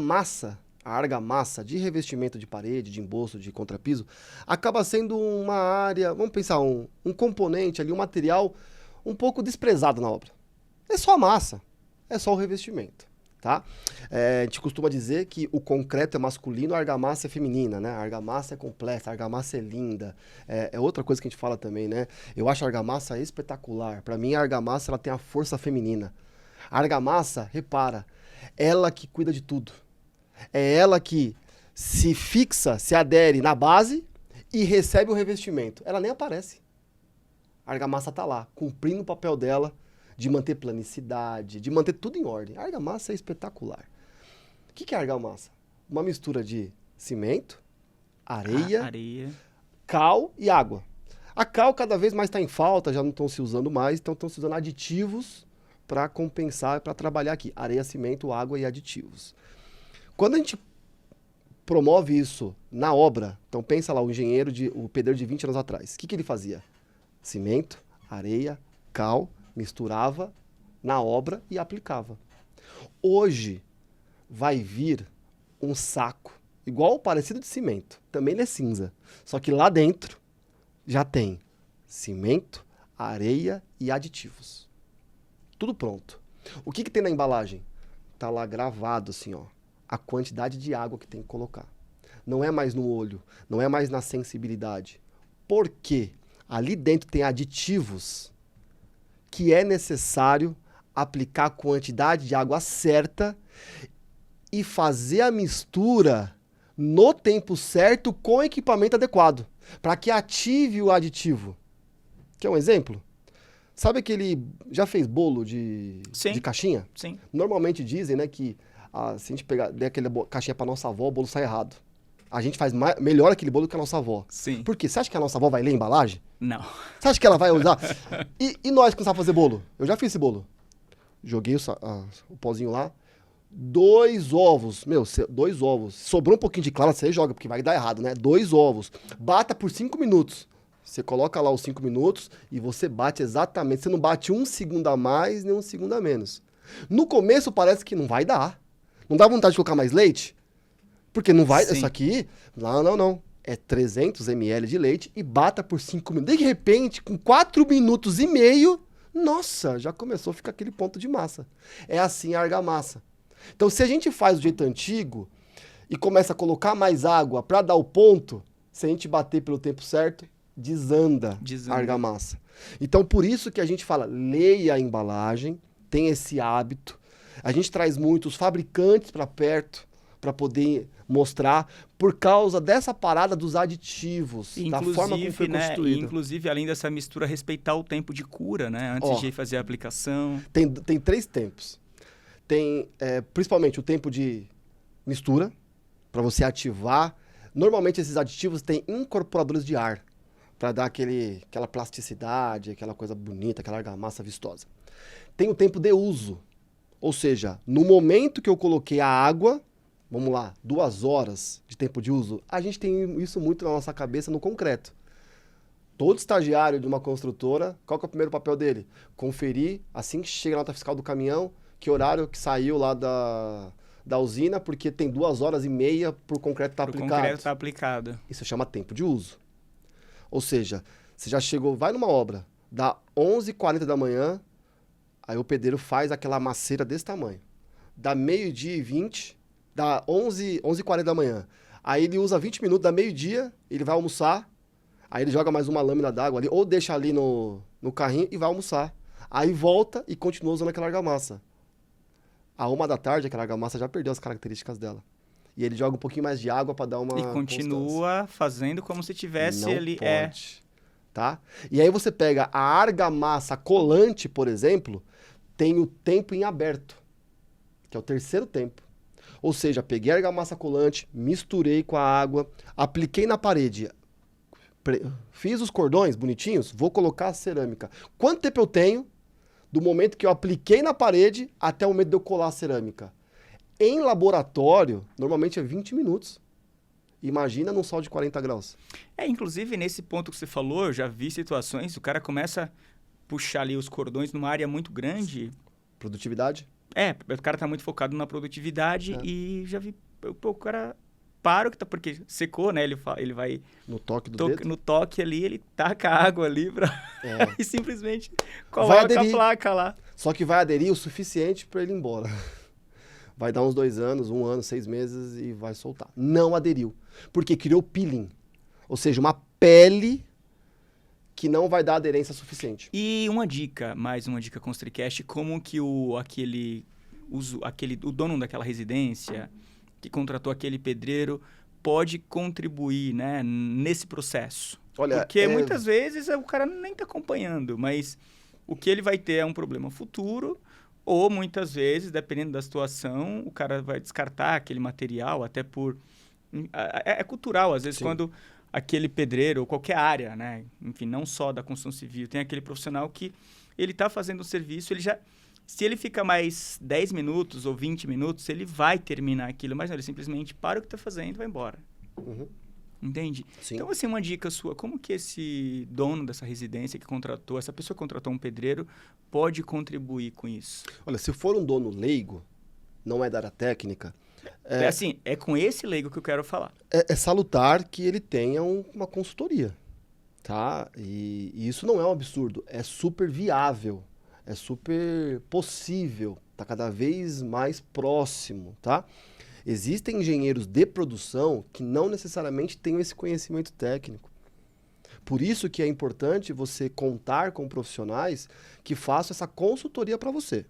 argamassa de revestimento de parede, de embolso, de contrapiso, acaba sendo uma área, vamos pensar, um componente ali, um material um pouco desprezado na obra. É só a massa, é só o revestimento, tá? A gente costuma dizer que o concreto é masculino, a argamassa é feminina, né? A argamassa é complexa, a argamassa é linda. É outra coisa que a gente fala também, né? Eu acho a argamassa espetacular. Para mim, a argamassa ela tem a força feminina. A argamassa, repara, ela que cuida de tudo. É ela que se fixa, se adere na base e recebe o revestimento. Ela nem aparece. A argamassa está lá, cumprindo o papel dela de manter planicidade, de manter tudo em ordem. A argamassa é espetacular. O que é argamassa? Uma mistura de cimento, areia, cal e água. A cal cada vez mais está em falta, já não estão se usando mais, então estão se usando aditivos para compensar, para trabalhar aqui. Areia, cimento, água e aditivos. Quando a gente promove isso na obra, então pensa lá, o pedreiro de 20 anos atrás, o que ele fazia? Cimento, areia, cal, misturava na obra e aplicava. Hoje vai vir um saco, igual parecido de cimento, também ele é cinza, só que lá dentro já tem cimento, areia e aditivos. tudo pronto. O que tem na embalagem? Tá lá gravado assim, ó, a quantidade de água que tem que colocar. Não é mais no olho, não é mais na sensibilidade. Por quê? Ali dentro tem aditivos que é necessário aplicar a quantidade de água certa e fazer a mistura no tempo certo com o equipamento adequado, para que ative o aditivo. Quer um exemplo? Sabe aquele... Já fez bolo de caixinha? Sim. Normalmente dizem, né, que se a gente der aquela caixinha para nossa avó, o bolo sai errado. A gente faz melhor aquele bolo que a nossa avó. Sim. Por quê? Você acha que a nossa avó vai ler a embalagem? Não. Você acha que ela vai usar? E nós que não sabemos fazer bolo? Eu já fiz esse bolo. Joguei o pozinho lá. 2 ovos. 2 ovos. Sobrou um pouquinho de clara, você joga, porque vai dar errado, né? 2 ovos. Bata por 5 minutos. Você coloca lá os 5 minutos e você bate exatamente. Você não bate 1 segundo a mais, nem 1 segundo a menos. No começo parece que não vai dar. Não dá vontade de colocar mais leite? Porque não vai... Sim. Isso aqui... Não. É 300 ml de leite e bata por 5 minutos. De repente, com 4 minutos e meio, nossa, já começou a ficar aquele ponto de massa. É assim a argamassa. Então, se a gente faz do jeito antigo e começa a colocar mais água para dar o ponto, se a gente bater pelo tempo certo, desanda a argamassa. Então, por isso que a gente fala, leia a embalagem, tem esse hábito. A gente traz muitos fabricantes para perto para poder mostrar, por causa dessa parada dos aditivos, da forma como foi constituído. Inclusive, além dessa mistura, respeitar o tempo de cura, né? Antes de fazer a aplicação. Tem 3 tempos. Tem, principalmente, o tempo de mistura, para você ativar. Normalmente, esses aditivos têm incorporadores de ar, para dar aquela plasticidade, aquela coisa bonita, aquela argamassa vistosa. Tem o tempo de uso, ou seja, no momento que eu coloquei a água, vamos lá, 2 horas de tempo de uso, a gente tem isso muito na nossa cabeça no concreto. Todo estagiário de uma construtora, qual que é o primeiro papel dele? Conferir, assim que chega a nota fiscal do caminhão, que horário que saiu lá da usina, porque tem 2 horas e meia para o concreto estar aplicado. O concreto está aplicado. Isso chama tempo de uso. Ou seja, você já chegou, vai numa obra, dá 11h40 da manhã, aí o pedreiro faz aquela maceira desse tamanho. Dá 12h20, dá 11h40 da manhã. Aí ele usa 20 minutos, dá meio-dia, ele vai almoçar, aí ele joga mais uma lâmina d'água ali, ou deixa ali no carrinho e vai almoçar. Aí volta e continua usando aquela argamassa. À 1h da tarde, aquela argamassa já perdeu as características dela. E ele joga um pouquinho mais de água para dar uma E continua fazendo como se tivesse não ali... pode, tá? E aí você pega a argamassa colante, por exemplo, tem o tempo em aberto, que é o 3º tempo. Ou seja, peguei a argamassa colante, misturei com a água, apliquei na parede, fiz os cordões bonitinhos, vou colocar a cerâmica. Quanto tempo eu tenho do momento que eu apliquei na parede até o momento de eu colar a cerâmica? Em laboratório, normalmente é 20 minutos. Imagina num sol de 40 graus. Inclusive, nesse ponto que você falou, eu já vi situações, o cara começa a puxar ali os cordões numa área muito grande. Produtividade? O cara tá muito focado na produtividade e já vi o cara para, porque secou, né? Ele vai... No toque do dedo? No toque ali, ele taca a água ali e simplesmente coloca a placa lá. Só que vai aderir o suficiente para ele ir embora. Vai dar uns 2 anos, 1 ano, 6 meses e vai soltar. Não aderiu. Porque criou peeling. Ou seja, uma pele que não vai dar aderência suficiente. E mais uma dica Constricast, como que o dono daquela residência que contratou aquele pedreiro pode contribuir, né, nesse processo? Olha, porque muitas vezes o cara nem está acompanhando, mas o que ele vai ter é um problema futuro. Ou, muitas vezes, dependendo da situação, o cara vai descartar aquele material, até por... É cultural, às vezes, Sim. Quando aquele pedreiro, ou qualquer área, né? Enfim, não só da construção civil, tem aquele profissional que ele está fazendo o serviço, se ele fica mais 10 minutos ou 20 minutos, ele vai terminar aquilo, mas não, ele simplesmente para o que está fazendo e vai embora. Uhum. Entende? Sim. Então, assim, uma dica sua, como que esse dono dessa residência essa pessoa que contratou um pedreiro, pode contribuir com isso? Olha, se for um dono leigo, não é da área técnica... É com esse leigo que eu quero falar. É salutar que ele tenha uma consultoria, tá? E isso não é um absurdo, é super viável. É super possível, tá cada vez mais próximo, tá? Existem engenheiros de produção que não necessariamente têm esse conhecimento técnico. Por isso que é importante você contar com profissionais que façam essa consultoria para você.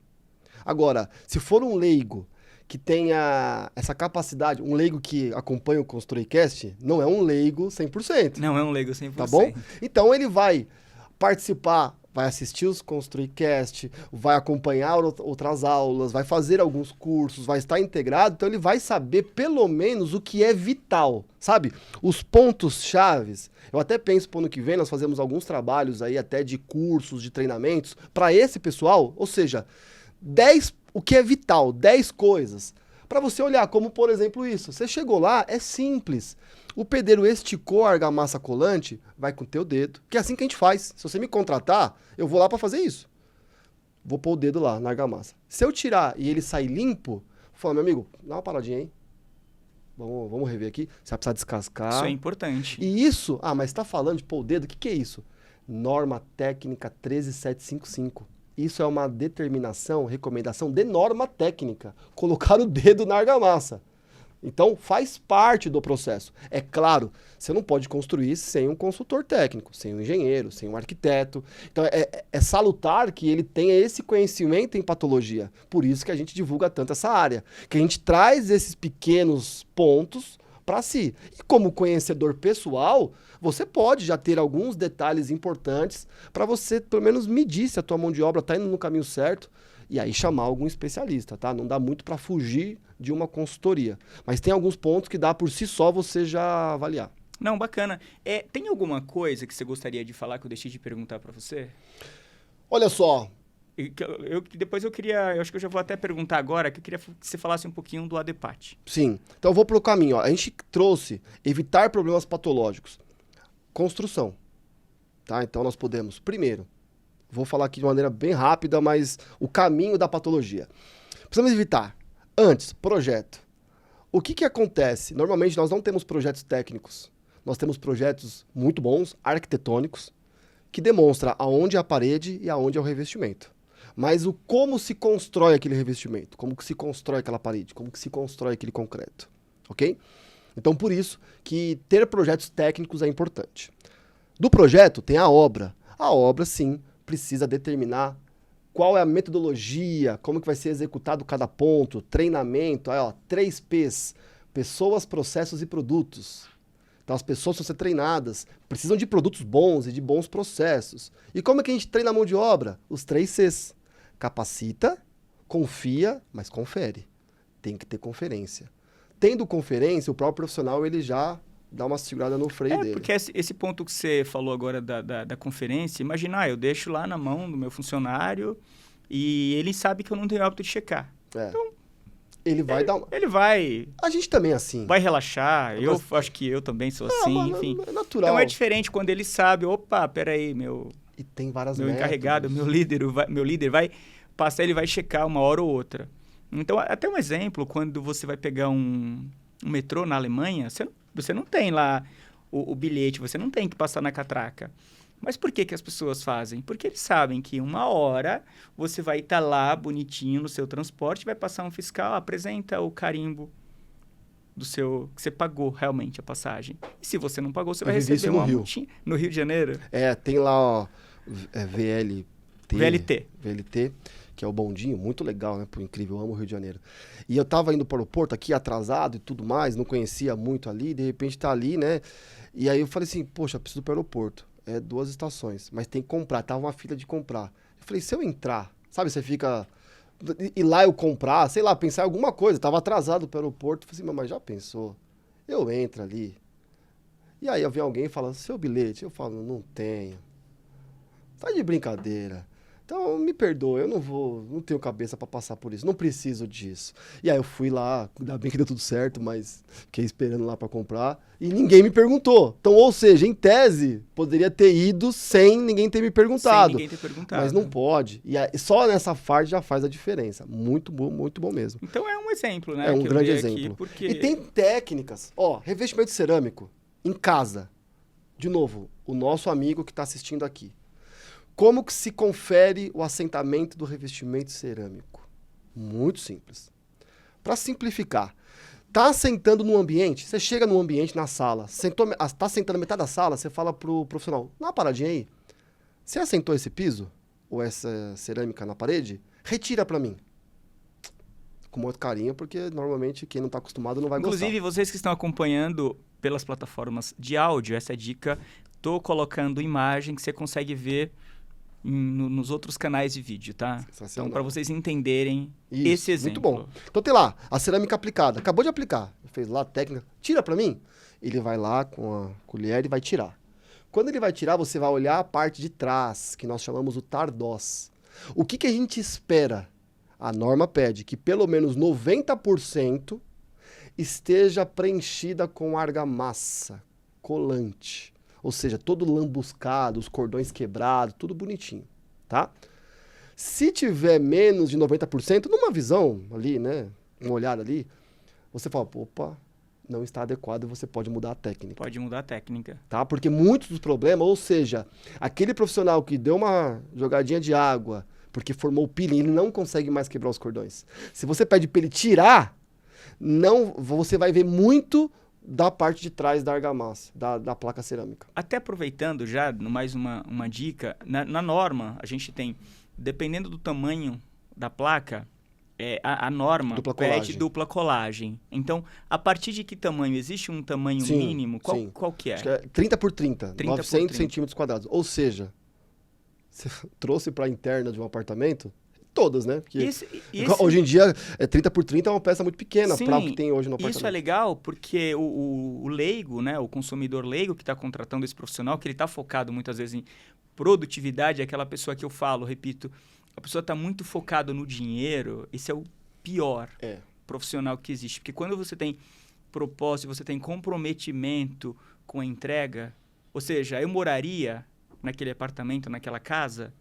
Agora, se for um leigo que tenha essa capacidade, um leigo que acompanha o ConstruiCast, não é um leigo 100%. Não é um leigo 100%. Tá bom? Então ele vai participar, vai assistir os ConstruiCast, vai acompanhar outras aulas, vai fazer alguns cursos, vai estar integrado, então ele vai saber pelo menos o que é vital, sabe? Os pontos chaves. Eu até penso pro ano que vem nós fazemos alguns trabalhos aí até de cursos, de treinamentos para esse pessoal, ou seja, 10, o que é vital, 10 coisas. Para você olhar, como por exemplo isso. Você chegou lá, é simples. O pedreiro esticou a argamassa colante, vai com o teu dedo, que é assim que a gente faz. Se você me contratar, eu vou lá para fazer isso. Vou pôr o dedo lá na argamassa. Se eu tirar e ele sair limpo, vou falar, meu amigo, dá uma paradinha aí. Vamos rever aqui. Você vai precisar descascar. Isso é importante. E isso, mas você tá falando de pôr o dedo, o que é isso? Norma técnica 13755. Isso é uma determinação, recomendação de norma técnica. Colocar o dedo na argamassa. Então, faz parte do processo. É claro, você não pode construir sem um consultor técnico, sem um engenheiro, sem um arquiteto. Então, é salutar que ele tenha esse conhecimento em patologia. Por isso que a gente divulga tanto essa área. Que a gente traz esses pequenos pontos para si. E como conhecedor pessoal, você pode já ter alguns detalhes importantes para você, pelo menos, medir se a tua mão de obra está indo no caminho certo e aí chamar algum especialista, tá? Não dá muito para fugir de uma consultoria. Mas tem alguns pontos que dá por si só você já avaliar. Não, bacana. Tem alguma coisa que você gostaria de falar que eu deixei de perguntar para você? Olha só. Depois eu acho que eu já vou até perguntar agora, que eu queria que você falasse um pouquinho do ADEPAT. Sim. Então eu vou pro caminho. Ó. A gente trouxe evitar problemas patológicos. Construção. Tá? Então nós podemos, primeiro, vou falar aqui de maneira bem rápida, mas o caminho da patologia. Precisamos evitar. Antes, projeto. O que acontece? Normalmente nós não temos projetos técnicos. Nós temos projetos muito bons, arquitetônicos, que demonstra aonde é a parede e aonde é o revestimento. Mas o como se constrói aquele revestimento, como que se constrói aquela parede, como que se constrói aquele concreto, ok? Então, por isso que ter projetos técnicos é importante. Do projeto tem a obra. A obra, sim, precisa determinar qual é a metodologia, como que vai ser executado cada ponto, treinamento, 3 P's, pessoas, processos e produtos. Então as pessoas precisam ser treinadas, precisam de produtos bons e de bons processos. E como é que a gente treina a mão de obra? Os 3 C's. Capacita, confia, mas confere. Tem que ter conferência. Tendo conferência, o próprio profissional ele já dá uma segurada no freio dele. Porque esse ponto que você falou agora da conferência, imagina, eu deixo lá na mão do meu funcionário e ele sabe que eu não tenho hábito de checar. Então, ele vai dar... Ele vai... A gente também é assim. Vai relaxar. Eu acho que eu também sou assim, enfim. É natural. Então é diferente quando ele sabe, opa, peraí, E tem várias meu métodos. encarregado, meu líder vai passar, ele vai checar uma hora ou outra. Então, até um exemplo, quando você vai pegar um metrô na Alemanha, você não tem lá o bilhete, você não tem que passar na catraca. Mas por que as pessoas fazem? Porque eles sabem que uma hora você vai estar lá bonitinho no seu transporte, vai passar um fiscal, apresenta o carimbo do seu que você pagou realmente a passagem. E se você não pagou, você vai receber uma multinha. No Rio de Janeiro? Tem lá, VLT, que é o bondinho, muito legal, né? Por incrível, eu amo o Rio de Janeiro. E eu tava indo para o aeroporto aqui, atrasado e tudo mais, não conhecia muito ali, de repente tá ali, né? E aí eu falei assim, poxa, preciso ir para o aeroporto. 2 estações, mas tem que comprar, tava uma fila de comprar. Eu falei, se eu entrar, sabe, você fica... E lá eu comprar, sei lá, pensar em alguma coisa, tava atrasado para o aeroporto. Eu falei assim, mas já pensou? Eu entro ali. E aí eu vi alguém falando, seu bilhete? Eu falo, não tenho. Tá de brincadeira. Então, me perdoa, eu não tenho cabeça para passar por isso, não preciso disso. E aí eu fui lá, ainda bem que deu tudo certo, mas fiquei esperando lá para comprar e ninguém me perguntou. Então, ou seja, em tese, poderia ter ido sem ninguém ter me perguntado. Sem ninguém ter perguntado. Mas não pode. E aí, só nessa parte já faz a diferença. Muito bom mesmo. Então é um exemplo, né? É um grande exemplo. Porque... E tem técnicas. Revestimento cerâmico em casa. De novo, o nosso amigo que está assistindo aqui. Como que se confere o assentamento do revestimento cerâmico? Muito simples. Para simplificar, tá assentando no ambiente, você chega no ambiente, na sala, tá sentando metade da sala, você fala pro profissional, dá uma paradinha aí, você assentou esse piso, ou essa cerâmica na parede, retira para mim. Com muito carinho, porque normalmente quem não tá acostumado não vai gostar. Inclusive, vocês que estão acompanhando pelas plataformas de áudio, essa é a dica, tô colocando imagem que você consegue ver nos outros canais de vídeo, tá? Então, para vocês entenderem esse exemplo. Muito bom. Então tem lá, a cerâmica aplicada. Acabou de aplicar. Fez lá a técnica. Tira para mim. Ele vai lá com a colher e vai tirar. Quando ele vai tirar, você vai olhar a parte de trás, que nós chamamos o tardós. O que a gente espera? A norma pede que pelo menos 90% esteja preenchida com argamassa, colante. Ou seja, todo lambuscado, os cordões quebrados, tudo bonitinho, tá? Se tiver menos de 90%, numa visão ali, né, uma olhada ali, você fala, opa, não está adequado e você pode mudar a técnica. Pode mudar a técnica. Tá? Porque muitos dos problemas, ou seja, aquele profissional que deu uma jogadinha de água, porque formou o peeling, ele não consegue mais quebrar os cordões. Se você pede para ele tirar, você vai ver muito da parte de trás da argamassa, da placa cerâmica. Até aproveitando já, mais uma dica, na norma a gente tem, dependendo do tamanho da placa, a norma pede dupla colagem. Então, a partir de que tamanho? Existe um tamanho mínimo? Qual que é? Acho que é 30 por 30, 900 centímetros quadrados. Ou seja, você trouxe para a interna de um apartamento, todas, né? Porque hoje em dia, 30 por 30 é uma peça muito pequena para o que tem hoje no apartamento. Isso é legal porque o leigo, né, o consumidor leigo que está contratando esse profissional, que ele está focado muitas vezes em produtividade, é aquela pessoa que eu falo, repito, a pessoa está muito focada no dinheiro, esse é o pior profissional que existe. Porque quando você tem propósito, você tem comprometimento com a entrega, ou seja, eu moraria naquele apartamento, naquela casa.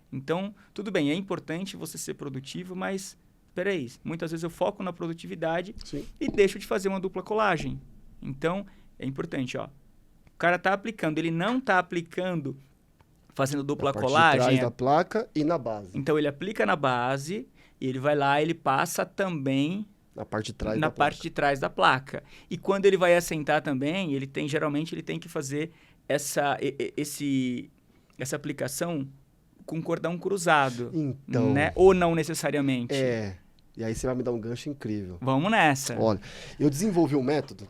Então, tudo bem, é importante você ser produtivo, mas, peraí, muitas vezes eu foco na produtividade e deixo de fazer uma dupla colagem. Então, é importante, ó. O cara está aplicando, ele não está aplicando fazendo dupla colagem. Na parte de trás da placa e na base. Então, ele aplica na base e ele vai lá, ele passa também na parte de trás na parte de trás da placa. E quando ele vai assentar também, geralmente ele tem que fazer essa aplicação com cordão cruzado, então, né? Ou não necessariamente. E aí você vai me dar um gancho incrível. Vamos nessa. Olha, eu desenvolvi um método,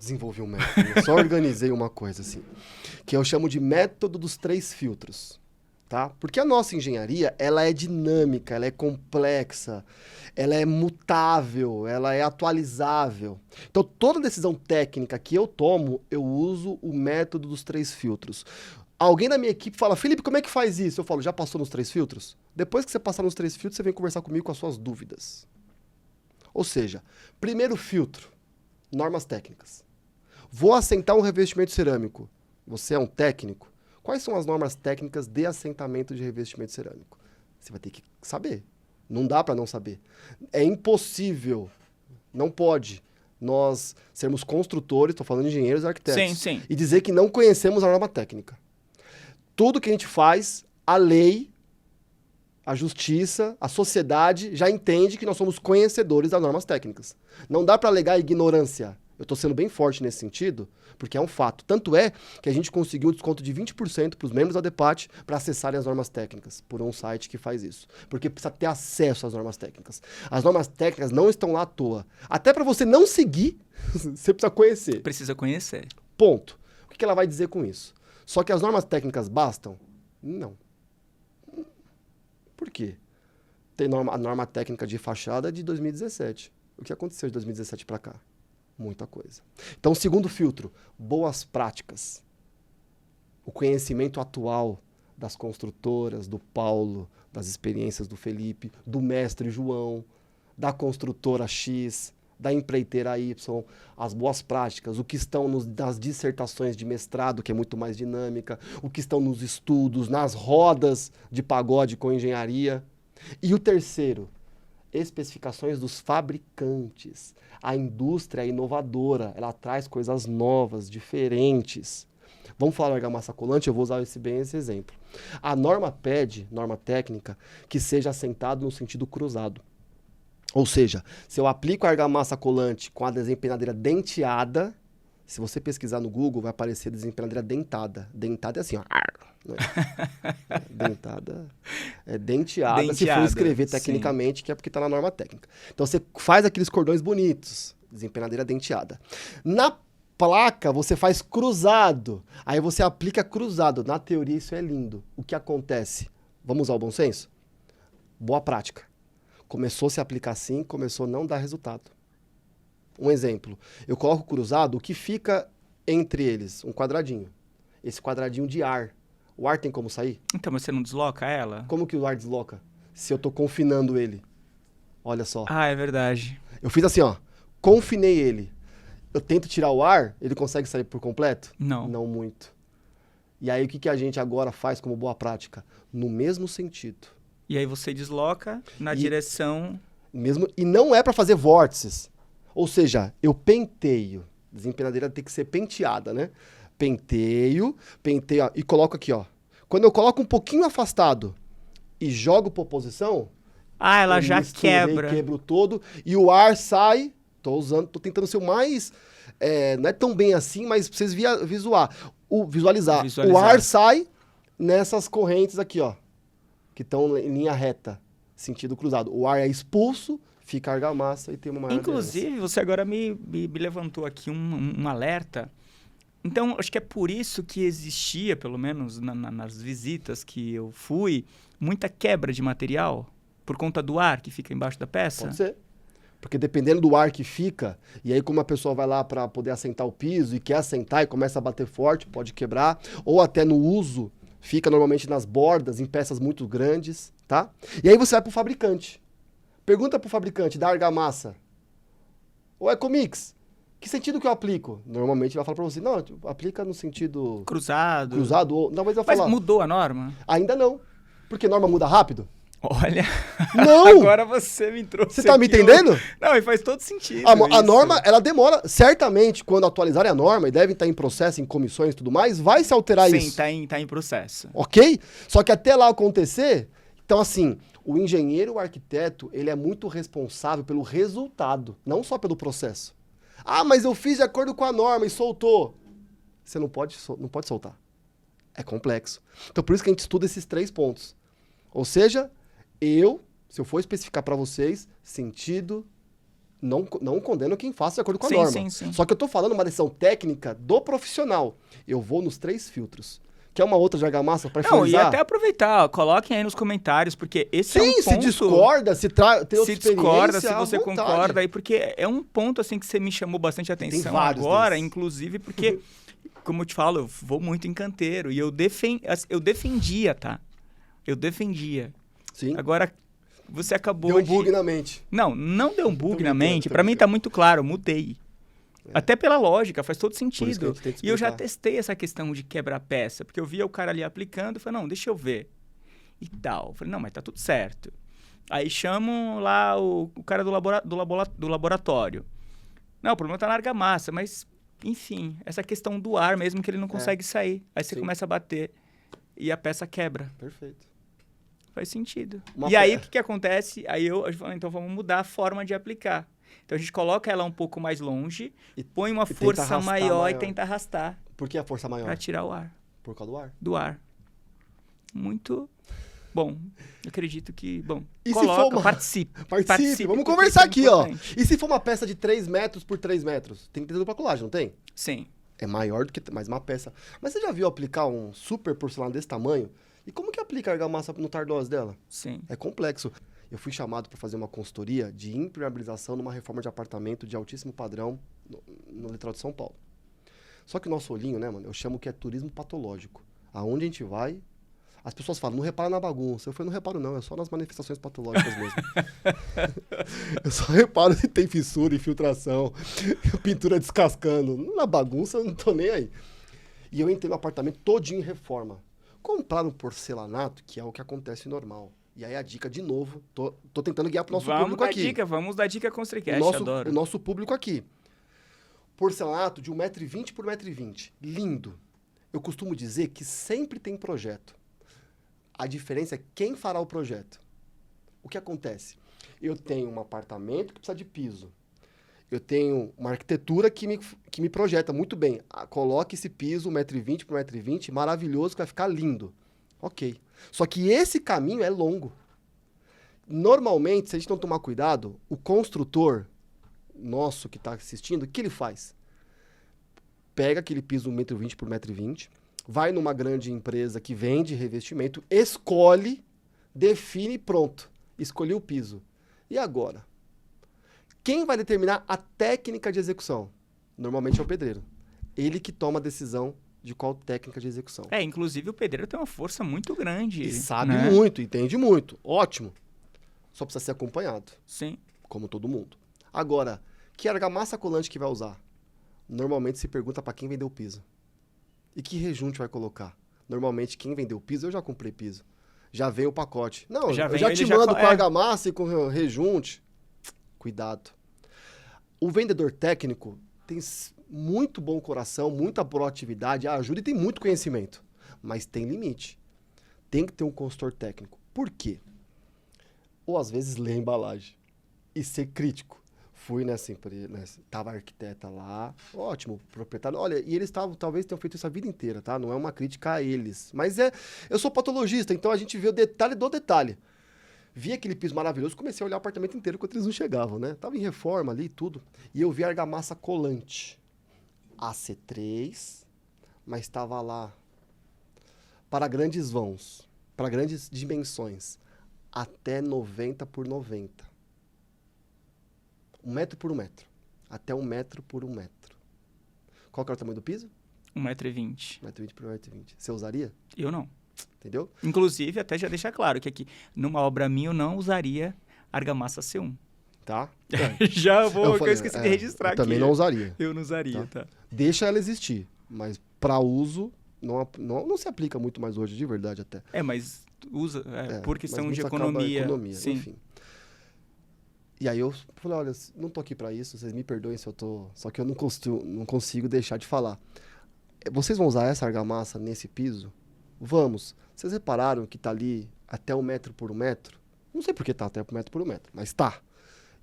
eu só organizei uma coisa assim, que eu chamo de método dos 3 filtros, tá? Porque a nossa engenharia, ela é dinâmica, ela é complexa, ela é mutável, ela é atualizável. Então, toda decisão técnica que eu tomo, eu uso o método dos 3 filtros. Alguém da minha equipe fala, Felipe, como é que faz isso? Eu falo, já passou nos 3 filtros? Depois que você passar nos 3 filtros, você vem conversar comigo com as suas dúvidas. Ou seja, primeiro filtro, normas técnicas. Vou assentar um revestimento cerâmico. Você é um técnico? Quais são as normas técnicas de assentamento de revestimento cerâmico? Você vai ter que saber. Não dá para não saber. É impossível, não pode, nós sermos construtores, estou falando de engenheiros e arquitetos, e dizer que não conhecemos a norma técnica. Tudo que a gente faz, a lei, a justiça, a sociedade já entende que nós somos conhecedores das normas técnicas. Não dá para alegar ignorância. Eu estou sendo bem forte nesse sentido, porque é um fato. Tanto é que a gente conseguiu um desconto de 20% para os membros da DEPAT para acessarem as normas técnicas, por um site que faz isso. Porque precisa ter acesso às normas técnicas. As normas técnicas não estão lá à toa. Até para você não seguir, você precisa conhecer. Precisa conhecer. Ponto. O que ela vai dizer com isso? Só que as normas técnicas bastam? Não. Por quê? Tem a norma técnica de fachada de 2017. O que aconteceu de 2017 para cá? Muita coisa. Então, segundo filtro, boas práticas. O conhecimento atual das construtoras, do Paulo, das experiências do Felipe, do mestre João, da construtora X, da empreiteira Y, as boas práticas, o que estão nas dissertações de mestrado, que é muito mais dinâmica, o que estão nos estudos, nas rodas de pagode com engenharia. E o terceiro, especificações dos fabricantes. A indústria é inovadora, ela traz coisas novas, diferentes. Vamos falar de argamassa colante, eu vou usar esse exemplo. A norma pede, norma técnica, que seja assentado no sentido cruzado. Ou seja, se eu aplico a argamassa colante com a desempenadeira denteada, se você pesquisar no Google, vai aparecer desempenadeira dentada. Dentada é assim, ó. Dentada é denteada, se for escrever tecnicamente, que é porque está na norma técnica. Então você faz aqueles cordões bonitos, desempenadeira denteada. Na placa, você faz cruzado. Aí você aplica cruzado. Na teoria, isso é lindo. O que acontece? Vamos usar o bom senso? Boa prática. Começou a se aplicar assim, começou a não dar resultado. Um exemplo. Eu coloco cruzado, o que fica entre eles? Um quadradinho. Esse quadradinho de ar. O ar tem como sair? Então, mas você não desloca ela? Como que o ar desloca? Se eu tô confinando ele. Olha só. Ah, é verdade. Eu fiz assim, ó. Confinei ele. Eu tento tirar o ar, ele consegue sair por completo? Não. Não muito. E aí, o que a gente agora faz como boa prática? No mesmo sentido. E aí você desloca na direção... E não é para fazer vórtices. Ou seja, eu penteio. Desempenadeira tem que ser penteada, né? Penteio, ó, e coloco aqui, ó. Quando eu coloco um pouquinho afastado e jogo por posição... Ah, ela já quebra. Quebro todo e o ar sai... Tô tentando ser o mais... não é tão bem assim, mas pra vocês visualizar. O ar sai nessas correntes aqui, ó. Que estão em linha reta, sentido cruzado. O ar é expulso, fica a argamassa e tem uma maior Inclusive, aderência. Você agora me levantou aqui um alerta. Então, acho que é por isso que existia, pelo menos nas visitas que eu fui, muita quebra de material por conta do ar que fica embaixo da peça. Pode ser. Porque dependendo do ar que fica, e aí como a pessoa vai lá para poder assentar o piso e quer assentar e começa a bater forte, pode quebrar. Ou até no uso, fica normalmente nas bordas, em peças muito grandes, tá? E aí você vai pro fabricante. Pergunta pro fabricante da argamassa. Ô Ecomix, que sentido que eu aplico? Normalmente ele vai falar para você, não, aplica no sentido... Cruzado. Cruzado, ou... Não, mas eu vou falar... Mas mudou a norma? Ainda não. Porque a norma muda rápido. Olha, não! Agora você me trouxe. Você tá me entendendo? Não, e faz todo sentido. A norma, ela demora. Certamente, quando atualizarem a norma, e devem estar em processo, em comissões e tudo mais, vai se alterar isso. Sim, tá em processo. Ok? Só que até lá acontecer, então assim, o engenheiro, o arquiteto, ele é muito responsável pelo resultado, não só pelo processo. Ah, mas eu fiz de acordo com a norma e soltou. Você não pode soltar. É complexo. Então por isso que a gente estuda esses 3 pontos. Ou seja, se eu for especificar para vocês, sentido, não condeno quem faça de acordo com a norma. Sim. Só que eu estou falando uma decisão técnica do profissional. Eu vou nos 3 filtros. Quer uma outra de argamassa para finalizar? Não, e até aproveitar, ó, coloquem aí nos comentários, porque esse é um ponto... se discorda, tem outra experiência, se você concorda aí, porque é um ponto assim que você me chamou bastante atenção agora, desses. Inclusive porque, como eu te falo, eu vou muito em canteiro e eu defendia, tá? Eu defendia. Sim. Agora, você acabou Deu um bug na mente. Não deu um bug na mente. Pra mim tá muito claro, eu mudei. Até pela lógica, faz todo sentido. E eu já testei essa questão de quebrar peça, porque eu via o cara ali aplicando e falei, não, deixa eu ver. E tal. Eu falei, não, mas tá tudo certo. Aí chamo lá o cara do laboratório. Não, o problema tá na argamassa, mas, enfim, essa questão do ar mesmo que ele não consegue sair. Aí você começa a bater e a peça quebra. Perfeito. Faz sentido. Aí, o que acontece? Aí eu falo, então vamos mudar a forma de aplicar. Então, a gente coloca ela um pouco mais longe, põe uma força maior e tenta arrastar. Por que a força maior? Para tirar o ar. Por causa do ar? Do ar. Muito bom. Eu acredito que... Bom, e participe. Vamos conversar aqui, ó. E se for uma peça de 3 metros por 3 metros? Tem que ter dupla colagem, não tem? Sim. É maior do que mais uma peça. Mas você já viu aplicar um super porcelanato desse tamanho? E como que aplica a argamassa no tardós dela? Sim. É complexo. Eu fui chamado para fazer uma consultoria de impermeabilização numa reforma de apartamento de altíssimo padrão no litoral de São Paulo. Só que o nosso olhinho, né, mano, eu chamo que é turismo patológico. Aonde a gente vai, as pessoas falam, não repara na bagunça. Eu falei, não reparo não, é só nas manifestações patológicas mesmo. Eu só reparo se tem fissura, infiltração, pintura descascando. Na bagunça eu não tô nem aí. E eu entrei no apartamento todinho em reforma. Comprar um porcelanato, que é o que acontece normal. E aí a dica, de novo, tô tentando guiar pro nosso público aqui. Vamos dar dica com o Constricast, adoro. O nosso público aqui. Porcelanato de 1,20 m por 1,20 m. Lindo. Eu costumo dizer que sempre tem projeto. A diferença é quem fará o projeto. O que acontece? Eu tenho um apartamento que precisa de piso. Eu tenho uma arquitetura que me projeta muito bem. Coloque esse piso 1,20 m por 1,20 m, maravilhoso, que vai ficar lindo. Ok. Só que esse caminho é longo. Normalmente, se a gente não tomar cuidado, o construtor nosso que está assistindo, o que ele faz? Pega aquele piso 1,20 m por 1,20 m, vai numa grande empresa que vende revestimento, escolhe, define e pronto. Escolheu o piso. E agora? Quem vai determinar a técnica de execução? Normalmente é o pedreiro. Ele que toma a decisão de qual técnica de execução. Inclusive o pedreiro tem uma força muito grande. E sabe né? muito, entende muito. Ótimo. Só precisa ser acompanhado. Sim. Como todo mundo. Agora, que argamassa colante que vai usar? Normalmente se pergunta para quem vendeu o piso. E que rejunte vai colocar? Normalmente quem vendeu o piso, eu já comprei piso. Já veio o pacote. Não, eu já te mando com argamassa e com rejunte. Cuidado. O vendedor técnico tem muito bom coração, muita proatividade, ajuda e tem muito conhecimento. Mas tem limite. Tem que ter um consultor técnico. Por quê? Ou às vezes ler a embalagem e ser crítico. Fui nessa empresa, tava a arquiteta lá, ótimo, proprietário. Olha, e eles talvez tenham feito isso a vida inteira, tá? Não é uma crítica a eles. Mas eu sou patologista, então a gente vê o detalhe do detalhe. Vi aquele piso maravilhoso, comecei a olhar o apartamento inteiro enquanto eles não chegavam, né? Tava em reforma ali e tudo. E eu vi a argamassa colante. AC3, mas estava lá para grandes vãos, para grandes dimensões. Até 90 por 90. 1 metro por 1 metro. Até 1 metro por 1 metro. Qual que era o tamanho do piso? 1,20 m. 1,20 m por 1,20 m. Você usaria? Eu não. Entendeu? Inclusive, até já deixar claro que aqui, numa obra minha, eu não usaria argamassa C1. Tá? Já vou, eu que eu esqueci de registrar aqui. Também não usaria. Eu não usaria, tá? Deixa ela existir, mas para uso não se aplica muito mais hoje, de verdade até. Mas usa, por questão de economia. Sim. Enfim. E aí eu falei, olha, não tô aqui para isso, vocês me perdoem se eu tô... Só que eu não consigo deixar de falar. Vocês vão usar essa argamassa nesse piso? Vamos. Vocês repararam que tá ali até 1 metro por 1 metro? Não sei por que tá até 1 metro por 1 metro, mas tá.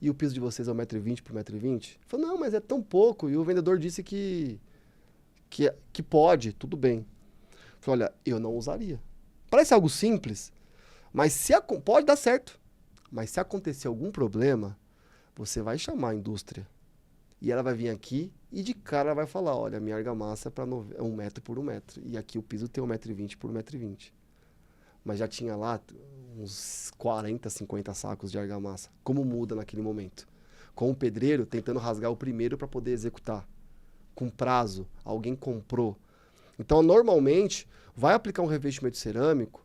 E o piso de vocês é 1,20 m por 1,20 m? Falei, não, mas é tão pouco. E o vendedor disse que pode, tudo bem. Falei, olha, eu não usaria. Parece algo simples, mas pode dar certo. Mas se acontecer algum problema, você vai chamar a indústria. E ela vai vir aqui e de cara ela vai falar, olha, minha argamassa é 1 metro por 1 metro. E aqui o piso tem 1,20 m por 1,20 m. Mas já tinha lá uns 40, 50 sacos de argamassa. Como muda naquele momento? Com o pedreiro tentando rasgar o primeiro para poder executar. Com prazo, alguém comprou. Então, normalmente, vai aplicar um revestimento cerâmico,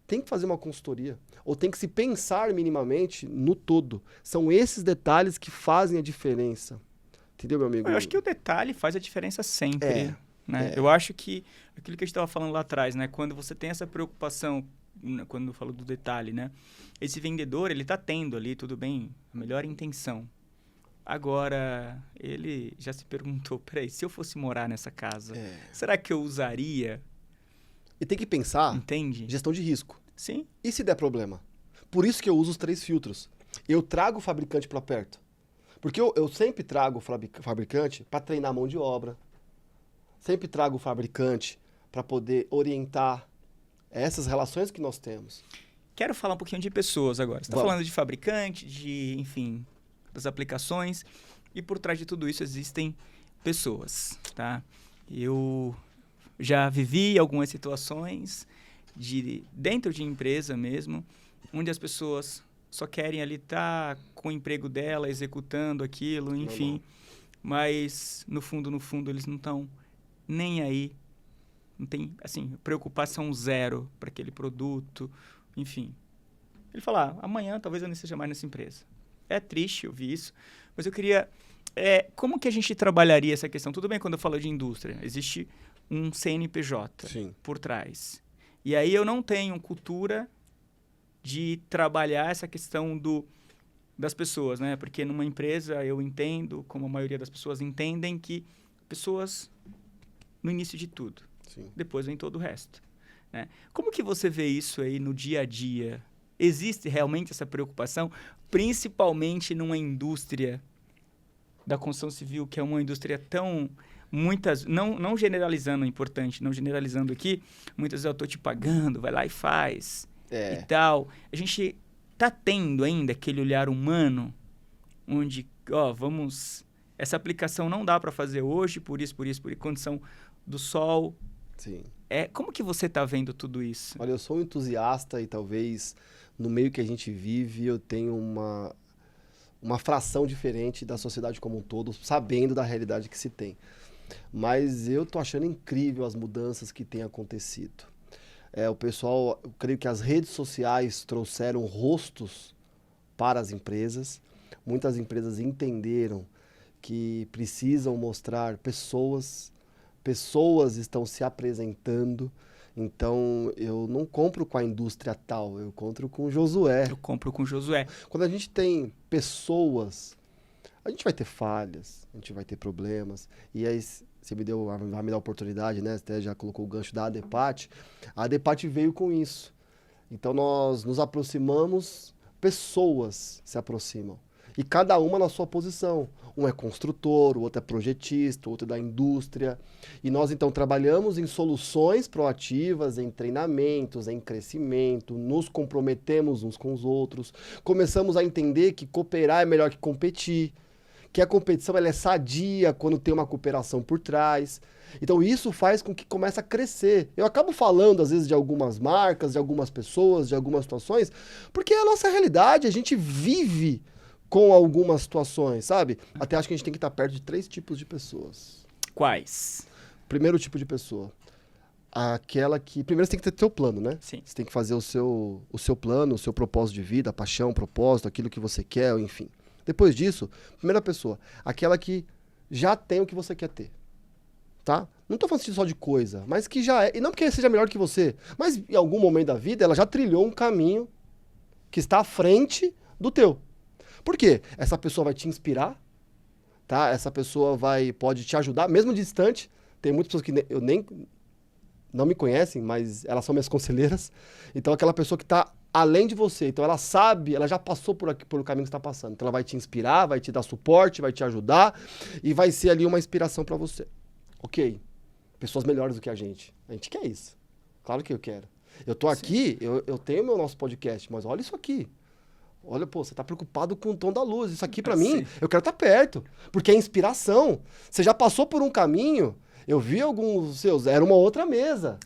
tem que fazer uma consultoria. Ou tem que se pensar minimamente no todo. São esses detalhes que fazem a diferença. Entendeu, meu amigo? Eu acho que o detalhe faz a diferença sempre. Né? Eu acho que aquilo que a gente estava falando lá atrás, né? Quando você tem essa preocupação, quando eu falo do detalhe, né? Esse vendedor, ele está tendo ali, tudo bem, a melhor intenção. Agora, ele já se perguntou, peraí, se eu fosse morar nessa casa, será que eu usaria? E tem que pensar, entende? Gestão de risco. Sim. E se der problema? Por isso que eu uso os 3 filtros. Eu trago o fabricante para perto. Porque eu sempre trago o fabricante para treinar a mão de obra. Sempre trago o fabricante para poder orientar essas relações que nós temos. Quero falar um pouquinho de pessoas agora. Você está falando de fabricante, enfim, das aplicações. E por trás de tudo isso existem pessoas, tá? Eu já vivi algumas situações dentro de empresa mesmo, onde as pessoas só querem ali estar com o emprego dela, executando aquilo, enfim. Mas, no fundo, eles não estão nem aí. Não tem, assim, preocupação zero para aquele produto, enfim. Ele fala, amanhã talvez eu nem seja mais nessa empresa. É triste ouvir isso, mas eu queria... como que a gente trabalharia essa questão? Tudo bem quando eu falo de indústria, existe um CNPJ por trás. E aí eu não tenho cultura de trabalhar essa questão das pessoas, né? Porque numa empresa eu entendo, como a maioria das pessoas entendem, que pessoas no início de tudo. Sim. Depois vem todo o resto, né? Como que você vê isso aí no dia a dia? Existe realmente essa preocupação, principalmente numa indústria da construção civil, que é uma indústria tão... Não generalizando, é importante, não generalizando aqui, muitas vezes eu estou te pagando, vai lá e faz, e tal. A gente está tendo ainda aquele olhar humano, onde, essa aplicação não dá para fazer hoje, por condição do sol. Sim. Como que você está vendo tudo isso? Olha, eu sou um entusiasta e talvez no meio que a gente vive eu tenho uma fração diferente da sociedade como um todo, sabendo da realidade que se tem. Mas eu tô achando incrível as mudanças que têm acontecido. O pessoal, eu creio que as redes sociais trouxeram rostos para as empresas. Muitas empresas entenderam que precisam mostrar pessoas estão se apresentando. Então, eu não compro com a indústria tal, eu compro com o Josué. Eu compro com o Josué. Quando a gente tem pessoas, a gente vai ter falhas, a gente vai ter problemas. E aí, você vai me dar a oportunidade, né? Você até já colocou o gancho da ADEPAT. A ADEPAT veio com isso. Então, nós nos aproximamos, pessoas se aproximam. E cada uma na sua posição. Um é construtor, o outro é projetista, o outro é da indústria. E nós, então, trabalhamos em soluções proativas, em treinamentos, em crescimento, nos comprometemos uns com os outros. Começamos a entender que cooperar é melhor que competir, que a competição ela é sadia quando tem uma cooperação por trás. Então, isso faz com que comece a crescer. Eu acabo falando, às vezes, de algumas marcas, de algumas pessoas, de algumas situações, porque é a nossa realidade, a gente vive com algumas situações, sabe? Até acho que a gente tem que estar perto de 3 tipos de pessoas. Quais? Primeiro tipo de pessoa, aquela que... Primeiro você tem que ter teu plano, né? Sim. Você tem que fazer o seu plano, o seu propósito de vida, paixão, propósito, aquilo que você quer, enfim. Depois disso, primeira pessoa, aquela que já tem o que você quer ter, tá? Não tô falando só de coisa, mas que já é... E não porque seja melhor que você, mas em algum momento da vida ela já trilhou um caminho que está à frente do teu. Por quê? Essa pessoa vai te inspirar, tá? Essa pessoa pode te ajudar, mesmo distante. Tem muitas pessoas que não me conhecem, mas elas são minhas conselheiras. Então, aquela pessoa que está além de você. Então, ela sabe, ela já passou por o caminho que está passando. Então, ela vai te inspirar, vai te dar suporte, vai te ajudar e vai ser ali uma inspiração para você. Ok. Pessoas melhores do que a gente. A gente quer isso. Claro que eu quero. Eu tô aqui, eu tenho meu nosso podcast, mas olha isso aqui. Olha, pô, você tá preocupado com o tom da luz. Isso aqui, pra mim, eu quero estar perto. Porque é inspiração. Você já passou por um caminho. Eu vi alguns seus. Era uma outra mesa.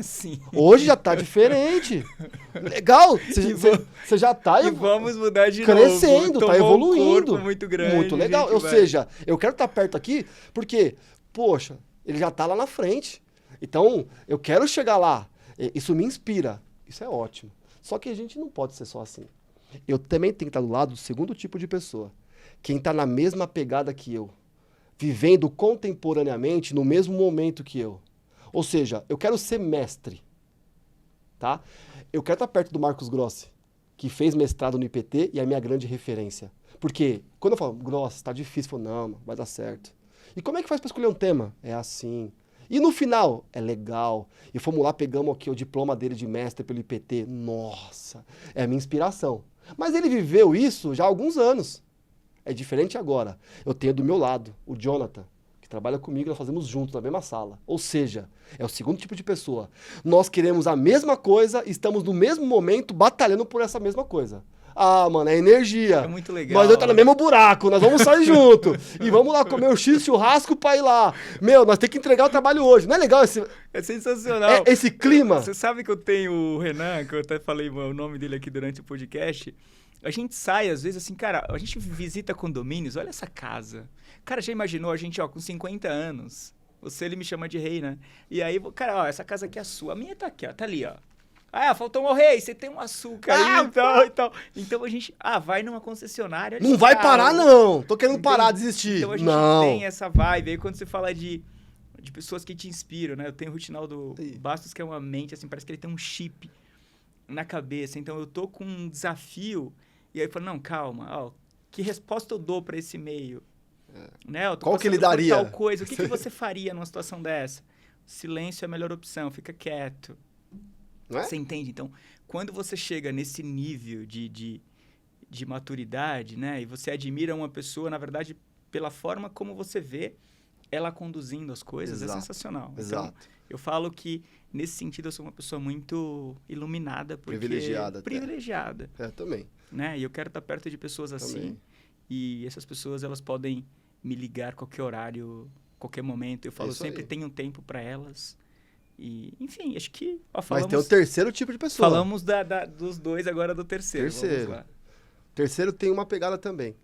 Sim. Hoje já tá diferente. Legal. Você já tá... E vamos mudar de crescendo, novo. tá evoluindo. Um corpo muito grande. Muito legal. Ou seja, eu quero estar perto aqui porque, poxa, ele já tá lá na frente. Então, eu quero chegar lá. Isso me inspira. Isso é ótimo. Só que a gente não pode ser só assim. Eu também tenho que estar do lado do segundo tipo de pessoa. Quem está na mesma pegada que eu. Vivendo contemporaneamente no mesmo momento que eu. Ou seja, eu quero ser mestre. Tá? Eu quero estar perto do Marcos Grossi, que fez mestrado no IPT e é a minha grande referência. Porque quando eu falo, Grossi, está difícil, eu falo, não, vai dar certo. E como é que faz para escolher um tema? É assim. E no final, é legal. E fomos lá, pegamos aqui o diploma dele de mestre pelo IPT. Nossa, é a minha inspiração. Mas ele viveu isso já há alguns anos. É diferente agora. Eu tenho do meu lado o Jonathan, que trabalha comigo, nós fazemos juntos na mesma sala. Ou seja, é o segundo tipo de pessoa. Nós queremos a mesma coisa, estamos no mesmo momento batalhando por essa mesma coisa. Ah, mano, é energia. É muito legal. Nós dois tá no mesmo buraco, nós vamos sair junto. E vamos lá comer o X churrasco pra ir lá. Meu, nós temos que entregar o trabalho hoje. Não é legal esse... É sensacional. Esse clima. Você sabe que eu tenho o Renan, que eu até falei o nome dele aqui durante o podcast. A gente sai, às vezes, assim, cara, a gente visita condomínios, olha essa casa. Cara, já imaginou a gente, ó, com 50 anos? Ele me chama de rei, né? E aí, cara, ó, essa casa aqui é a sua. A minha tá aqui, ó, tá ali, ó. Ah, faltou um rei, você tem um açúcar aí e tal. Então a gente, vai numa concessionária. Não vai parar, não. Tô querendo parar, desistir. Então a gente tem essa vibe. Aí quando você fala de pessoas que te inspiram, né? Eu tenho o Rutinaldo Bastos, que é uma mente, assim, parece que ele tem um chip na cabeça. Então eu tô com um desafio e aí eu falo, não, calma, ó, que resposta eu dou pra esse meio? Né? Eu tô Qual que ele passando por daria? Tal coisa. O que você faria numa situação dessa? Silêncio é a melhor opção, fica quieto. Não é? Você entende? Então, quando você chega nesse nível de maturidade, né? E você admira uma pessoa, na verdade, pela forma como você vê ela conduzindo as coisas, Exato, é sensacional. exato. Então, eu falo que, nesse sentido, eu sou uma pessoa muito iluminada. Porque Privilegiada até. Privilegiada. Também. Né? E eu quero estar perto de pessoas assim. Também. E essas pessoas, elas podem me ligar a qualquer horário, qualquer momento. Eu falo, isso sempre aí. tenho tempo para elas. E, enfim, acho que... Mas tem o terceiro tipo de pessoa. Falamos dos dois, agora do terceiro. Terceiro. Vamos lá. Terceiro tem uma pegada também.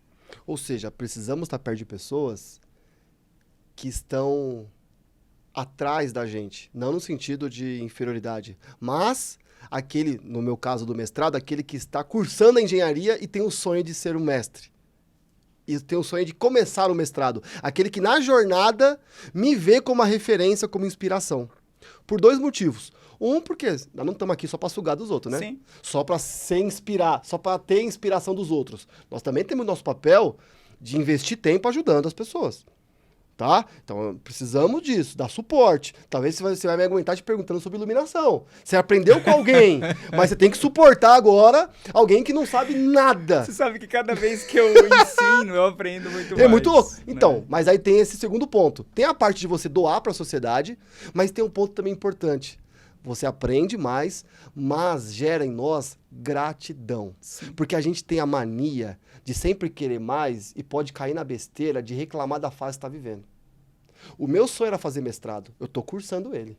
Ou seja, precisamos estar perto de pessoas que estão atrás da gente. Não no sentido de inferioridade, mas aquele, no meu caso do mestrado, aquele que está cursando a engenharia e tem o sonho de ser um mestre. E tem o sonho de começar o mestrado. Aquele que na jornada me vê como uma referência, como inspiração. Por 2 motivos. Porque nós não estamos aqui só para sugar dos outros, né? Sim. Só para se inspirar, só para ter inspiração dos outros. Nós também temos o nosso papel de investir tempo ajudando as pessoas. Tá? Então, precisamos disso, dar suporte. Talvez você vai me aguentar te perguntando sobre iluminação. Você aprendeu com alguém, mas você tem que suportar agora alguém que não sabe nada. Você sabe que cada vez que eu ensino, eu aprendo muito mais. É muito louco. né? Então, mas aí tem esse segundo ponto. Tem a parte de você doar para a sociedade, mas tem um ponto também importante. Você aprende mais, mas gera em nós gratidão. Sim. Porque a gente tem a mania de sempre querer mais e pode cair na besteira de reclamar da fase que está vivendo. O meu sonho era fazer mestrado. Eu tô cursando ele.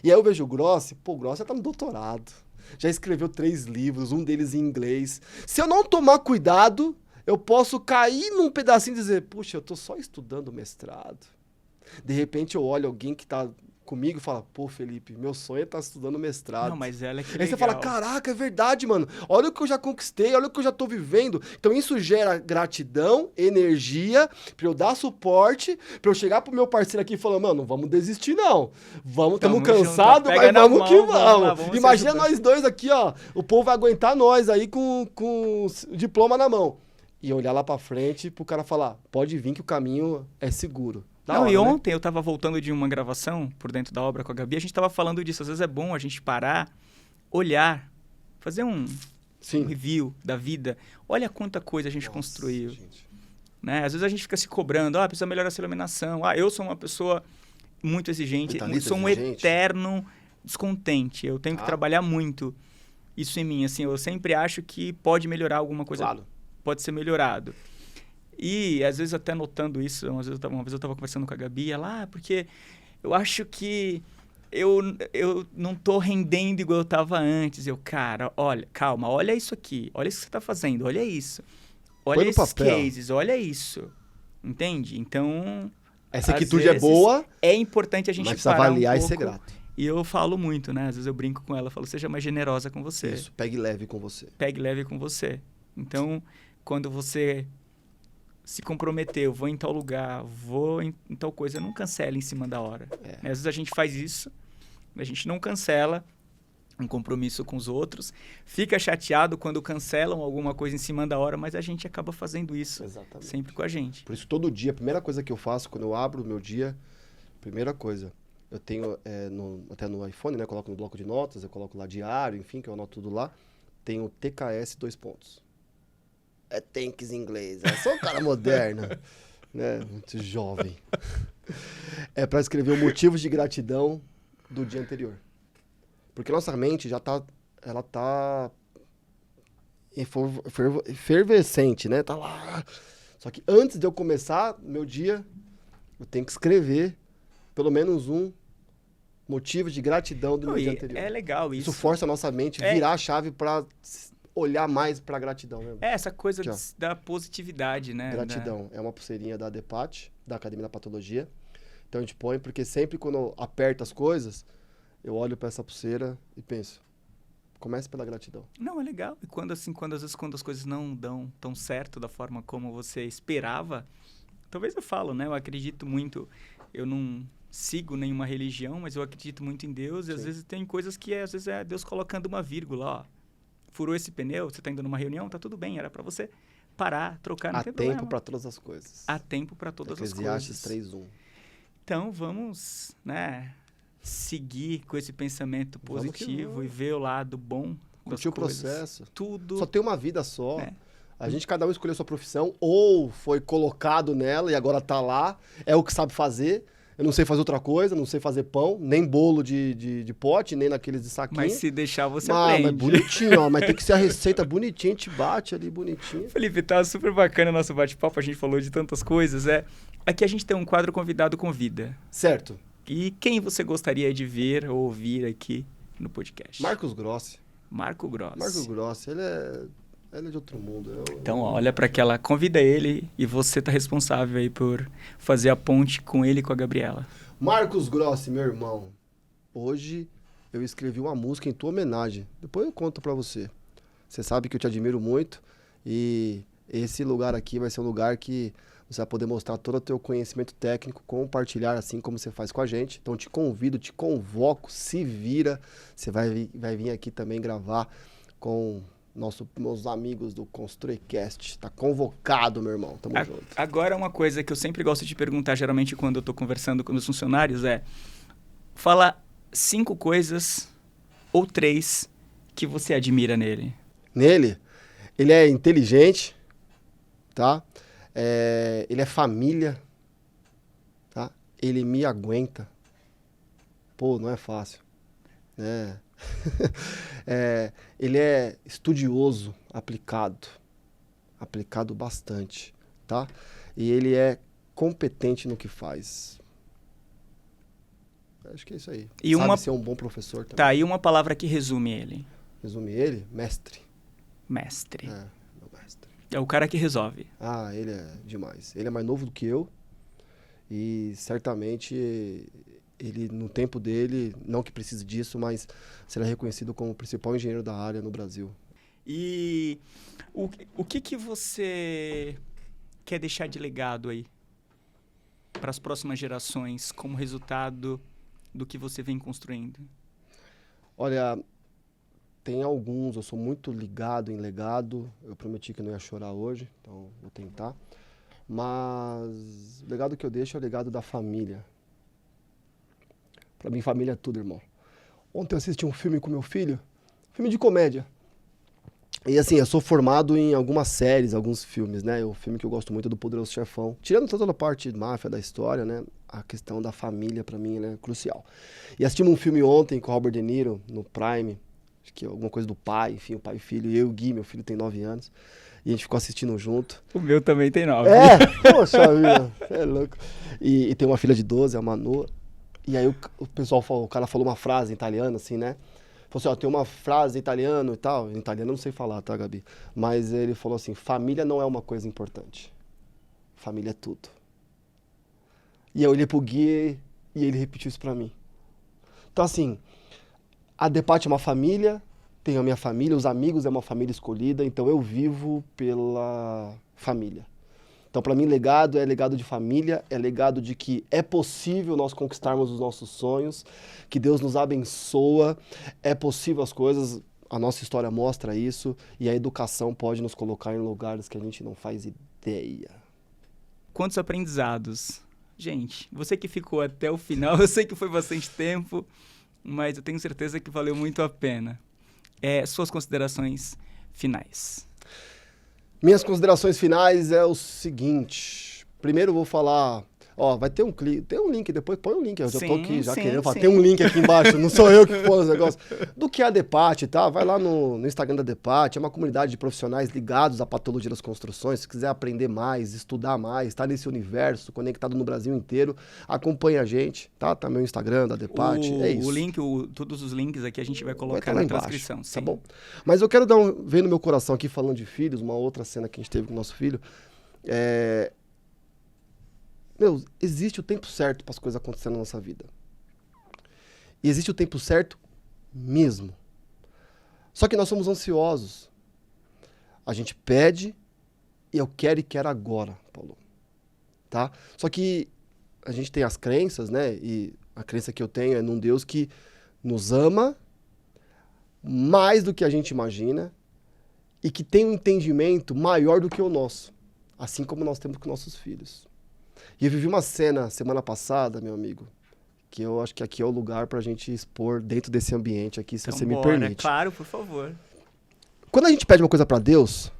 E aí eu vejo o Grossi, o Grossi já tá no doutorado. Já escreveu 3 livros, um deles em inglês. Se eu não tomar cuidado, eu posso cair num pedacinho e dizer, puxa, eu tô só estudando mestrado. De repente eu olho alguém que tá comigo e fala, pô, Felipe, meu sonho é estar estudando mestrado. Não, mas ela é que Aí legal. você fala, caraca, é verdade, mano. Olha o que eu já conquistei, olha o que eu já tô vivendo. Então isso gera gratidão, energia, pra eu dar suporte, pra eu chegar pro meu parceiro aqui e falar, mano, não vamos desistir não. Tamo cansado, mas vamos que vamos. Imagina nós dois aqui, ó. O povo vai aguentar nós aí com o diploma na mão. E olhar lá pra frente pro cara falar, pode vir que o caminho é seguro. Não, e ontem eu tava voltando de uma gravação por dentro da obra com a Gabi, a gente tava falando disso. Às vezes é bom a gente parar, olhar, fazer um review da vida. Olha quanta coisa a gente construiu. Gente. Né? Às vezes a gente fica se cobrando, precisa melhorar essa iluminação. Eu sou uma pessoa muito exigente, sou um eterno descontente. Eu tenho que trabalhar muito isso em mim. Assim, eu sempre acho que pode melhorar alguma coisa. Claro. Pode ser melhorado. E, às vezes, até notando isso, uma vez eu estava conversando com a Gabi, ela, porque eu acho que eu não tô rendendo igual eu estava antes. Eu, cara, olha, calma, olha isso aqui, olha isso que você está fazendo, olha isso. Olha esses cases, olha isso. Entende? Então... Essa atitude é boa, é importante a gente precisa parar avaliar um pouco, e ser grato. E eu falo muito, né? Às vezes eu brinco com ela, falo, seja mais generosa com você. Isso, pegue leve com você. Pegue leve com você. Então, quando você se comprometer, eu vou em tal lugar, vou em tal coisa, não cancele em cima da hora. Às vezes a gente faz isso, a gente não cancela um compromisso com os outros, fica chateado quando cancelam alguma coisa em cima da hora, mas a gente acaba fazendo isso sempre com a gente. Por isso, todo dia, a primeira coisa que eu faço, quando eu abro o meu dia, primeira coisa, eu tenho até no iPhone, né, eu coloco no bloco de notas, eu coloco lá diário, enfim, que eu anoto tudo lá, tem o TKS 2 pontos. É thanks em inglês. Eu sou um cara moderno, né? Muito jovem. É para escrever o motivo de gratidão do dia anterior. Porque nossa mente já tá... Ela tá... efervescente, né? Tá lá. Só que antes de eu começar meu dia, eu tenho que escrever pelo menos um motivo de gratidão do meu dia anterior. É legal isso. Isso força a nossa mente virar a chave para olhar mais pra gratidão, né? Essa coisa da positividade, né? Gratidão. É uma pulseirinha da DEPAT, da Academia da Patologia. Então a gente põe, porque sempre quando eu aperto as coisas, eu olho pra essa pulseira e penso, comece pela gratidão. Não, é legal. E quando às vezes quando as coisas não dão tão certo da forma como você esperava, talvez eu falo, né? Eu acredito muito, eu não sigo nenhuma religião, mas eu acredito muito em Deus. E às vezes tem coisas que às vezes é Deus colocando uma vírgula, ó. Furou esse pneu, você tá indo numa reunião, tá tudo bem, era para você parar, trocar, não Há tem tempo problema. para todas as coisas. Há tempo para todas as Eclesiastes coisas. 3:1. Então, vamos, né, seguir com esse pensamento Vamos que positivo vamos. e ver o lado bom das Curtir o coisas. processo. Tudo. Só tem uma vida só. É. A gente, cada um escolheu sua profissão, ou foi colocado nela e agora tá lá, é o que sabe fazer. Eu não sei fazer outra coisa, não sei fazer pão, nem bolo de pote, nem naqueles de saquinho. Mas se deixar, você Mas aprende. bonitinho, ó, mas tem que ser a receita bonitinha, a gente bate ali bonitinho. Felipe, tá super bacana o nosso bate-papo, a gente falou de tantas coisas. Aqui a gente tem um quadro Convidado Convida. Certo. E quem você gostaria de ver ou ouvir aqui no podcast? Marcos Grossi. Marco Grossi. Marcos Grossi, ele é de outro mundo. Então, olha para aquela, convida ele e você tá responsável aí por fazer a ponte com ele e com a Gabriela. Marcos Grossi, meu irmão. Hoje eu escrevi uma música em tua homenagem. Depois eu conto pra você. Você sabe que eu te admiro muito e esse lugar aqui vai ser um lugar que você vai poder mostrar todo o teu conhecimento técnico, compartilhar assim como você faz com a gente. Então te convido, te convoco, se vira. Você vai vir aqui também gravar com meus amigos do ConstruiCast. Tá convocado, meu irmão. Tamo junto. Agora, uma coisa que eu sempre gosto de perguntar, geralmente quando eu tô conversando com meus funcionários, fala 5 coisas ou 3 que você admira nele. Nele, ele é inteligente, tá? Ele é família, tá? Ele me aguenta. Pô, não é fácil, né? Ele é estudioso, aplicado bastante, tá? E ele é competente no que faz. Acho que é isso aí. E Sabe ser um bom professor também. Tá, e uma palavra que resume ele. Resume ele? Mestre. Mestre. Meu mestre. É o cara que resolve. Ah, ele é demais. Ele é mais novo do que eu e certamente ele, no tempo dele, não que precise disso, mas será reconhecido como o principal engenheiro da área no Brasil. E o que você quer deixar de legado aí para as próximas gerações como resultado do que você vem construindo? Olha, tem alguns, eu sou muito ligado em legado. Eu prometi que eu não ia chorar hoje, então vou tentar. Mas o legado que eu deixo é o legado da família. Pra mim, família é tudo, irmão. Ontem eu assisti um filme com meu filho, filme de comédia. E assim, eu sou formado em algumas séries, alguns filmes, né? O filme que eu gosto muito é do Poderoso Chefão. Tirando toda a parte de máfia da história, né? A questão da família, pra mim, é crucial. E assistimos um filme ontem com o Robert De Niro, no Prime. Acho que alguma coisa do pai, enfim, o pai e filho. E eu e o Gui, meu filho tem 9 anos. E a gente ficou assistindo junto. O meu também tem 9. Poxa vida, é louco. E tem uma filha de 12, a Manu. E aí o pessoal falou, o cara falou uma frase em italiano, assim, né? Falou assim, ó, tem uma frase em italiano e tal. Em italiano eu não sei falar, tá, Gabi? Mas ele falou assim, família não é uma coisa importante. Família é tudo. E eu olhei pro Gui e ele repetiu isso pra mim. Então, assim, a Depate é uma família, tenho a minha família, os amigos é uma família escolhida, então eu vivo pela família. Então, para mim, legado é legado de família, é legado de que é possível nós conquistarmos os nossos sonhos, que Deus nos abençoa, é possível as coisas, a nossa história mostra isso, e a educação pode nos colocar em lugares que a gente não faz ideia. Quantos aprendizados? Gente, você que ficou até o final, eu sei que foi bastante tempo, mas eu tenho certeza que valeu muito a pena. Suas considerações finais. Minhas considerações finais é o seguinte. Primeiro eu vou falar... Ó, vai ter tem um link, depois põe um link. Eu já tô aqui, já querendo falar. Tem um link aqui embaixo, não sou eu que pôs os negócios. Do que é a Depate, tá? Vai lá no Instagram da Depate. É uma comunidade de profissionais ligados à patologia das construções. Se quiser aprender mais, estudar mais, tá nesse universo, conectado no Brasil inteiro, acompanhe a gente, tá? Tá meu Instagram da Depate, é isso. O link, todos os links aqui a gente vai colocar na transcrição. Tá bom? Mas eu quero ver no meu coração aqui, falando de filhos, uma outra cena que a gente teve com o nosso filho. Meu, existe o tempo certo para as coisas acontecerem na nossa vida. E existe o tempo certo mesmo. Só que nós somos ansiosos. A gente pede e eu quero e quero agora, Paulo. Tá? Só que a gente tem as crenças, né? E a crença que eu tenho é num Deus que nos ama mais do que a gente imagina e que tem um entendimento maior do que o nosso, assim como nós temos com nossos filhos. E eu vivi uma cena semana passada, meu amigo, que eu acho que aqui é o lugar pra gente expor dentro desse ambiente aqui, se Então, você me bora. permite. Claro, por favor. Quando a gente pede uma coisa pra Deus,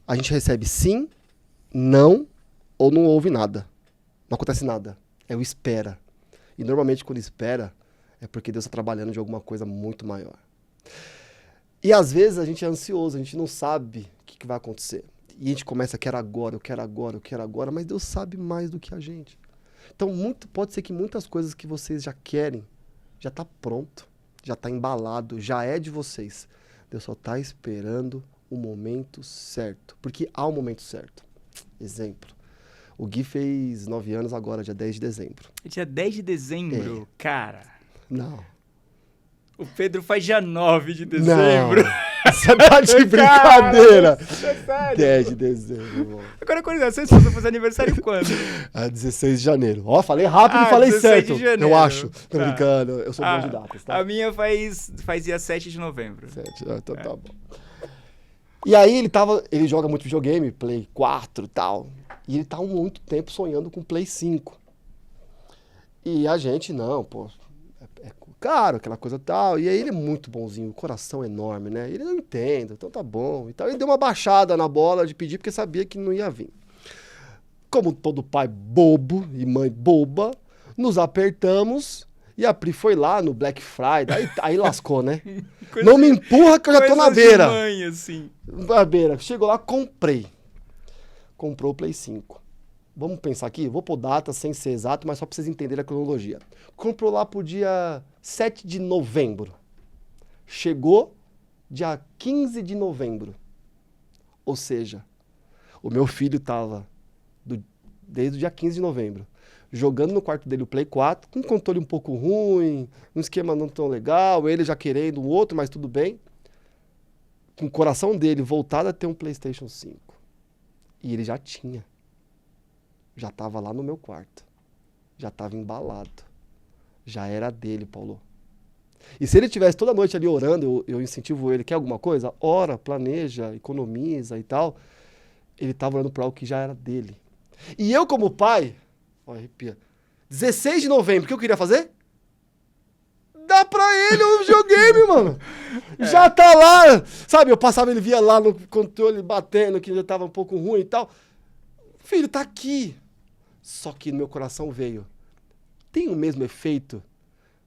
a gente recebe sim, não ou não ouve nada. Não acontece nada. É o espera. E normalmente quando espera é porque Deus está trabalhando de alguma coisa muito maior. E às vezes a gente é ansioso, a gente não sabe o que vai acontecer. E a gente começa, eu quero agora, eu quero agora, eu quero agora, mas Deus sabe mais do que a gente. Então pode ser que muitas coisas que vocês já querem, já está pronto, já está embalado, já é de vocês. Deus só está esperando o momento certo, porque há um momento certo. Exemplo, o Gui fez 9 anos agora, dia 10 de dezembro. Dia 10 de dezembro, cara. Não. O Pedro faz dia 9 de dezembro. Não. Você tá de brincadeira. Cara, é sério. 10 de dezembro, irmão. Agora, quando vocês vão fazer aniversário quando? 16 de janeiro. Ó, falei rápido e falei 16 certo. de janeiro. Eu acho. Tô Tá. brincando. Eu sou bom de datas, tá? A minha faz dia 7 de novembro. 7. Então tá bom. E aí ele joga muito videogame, Play 4 e tal. E ele tá há muito tempo sonhando com Play 5. E a gente, não, pô, é caro, aquela coisa tal. E aí ele é muito bonzinho, o coração é enorme, né? Ele não entende, então tá bom. E tal. Ele deu uma baixada na bola de pedir porque sabia que não ia vir. Como todo pai bobo e mãe boba, nos apertamos e a Pri foi lá no Black Friday. Aí lascou, né? Não me empurra que eu já tô na beira. Mãe, assim. Na beira. Chegou lá, comprei. Comprou o Play 5. Vamos pensar aqui? Vou pôr data sem ser exato, mas só pra vocês entenderem a cronologia. Comprou lá pro dia 7 de novembro. Chegou dia 15 de novembro. Ou seja, o meu filho tava desde o dia 15 de novembro jogando no quarto dele o Play 4, com um controle um pouco ruim, um esquema não tão legal, ele já querendo um outro, mas tudo bem. Com o coração dele voltado a ter um PlayStation 5. E ele já tinha. Já estava lá no meu quarto. Já estava embalado. Já era dele, Paulo. E se ele tivesse toda noite ali orando, eu incentivo ele, quer alguma coisa? Ora, planeja, economiza e tal. Ele estava orando para algo que já era dele. E eu, como pai, ó, arrepia, 16 de novembro, o que eu queria fazer? Dá pra ele um videogame, mano. Já tá lá. Sabe, eu passava, ele via lá no controle batendo, que já tava um pouco ruim e tal. Filho, tá aqui. Só que no meu coração veio. Tem o mesmo efeito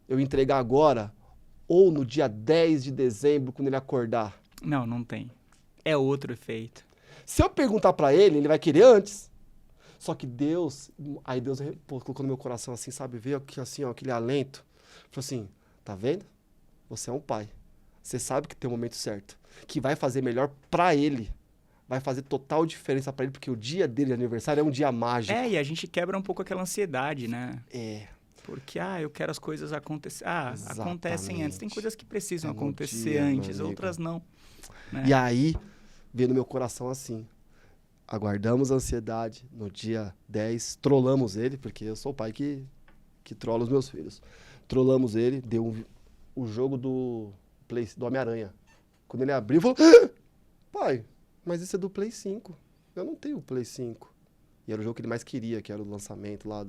eu entregar agora ou no dia 10 de dezembro, quando ele acordar? Não tem. É outro efeito. Se eu perguntar pra ele, ele vai querer antes. Só que Deus colocou no meu coração assim, sabe? Veio aqui assim, ó, aquele alento. Falou assim, tá vendo? Você é um pai. Você sabe que tem o momento certo. Que vai fazer melhor pra ele. Vai fazer total diferença pra ele, porque o dia dele de aniversário é um dia mágico. E a gente quebra um pouco aquela ansiedade, né? Porque, eu quero as coisas acontecer. Acontecem antes. Tem coisas que precisam No acontecer dia, antes, meu outras não. Né? E aí, veio no meu coração assim. Aguardamos a ansiedade. No dia 10, trollamos ele, porque eu sou o pai que trola os meus filhos. Trollamos ele, deu o jogo do Homem-Aranha. Quando ele abriu, falou, pai, mas esse é do Play 5. Eu não tenho o Play 5. E era o jogo que ele mais queria, que era o lançamento lá.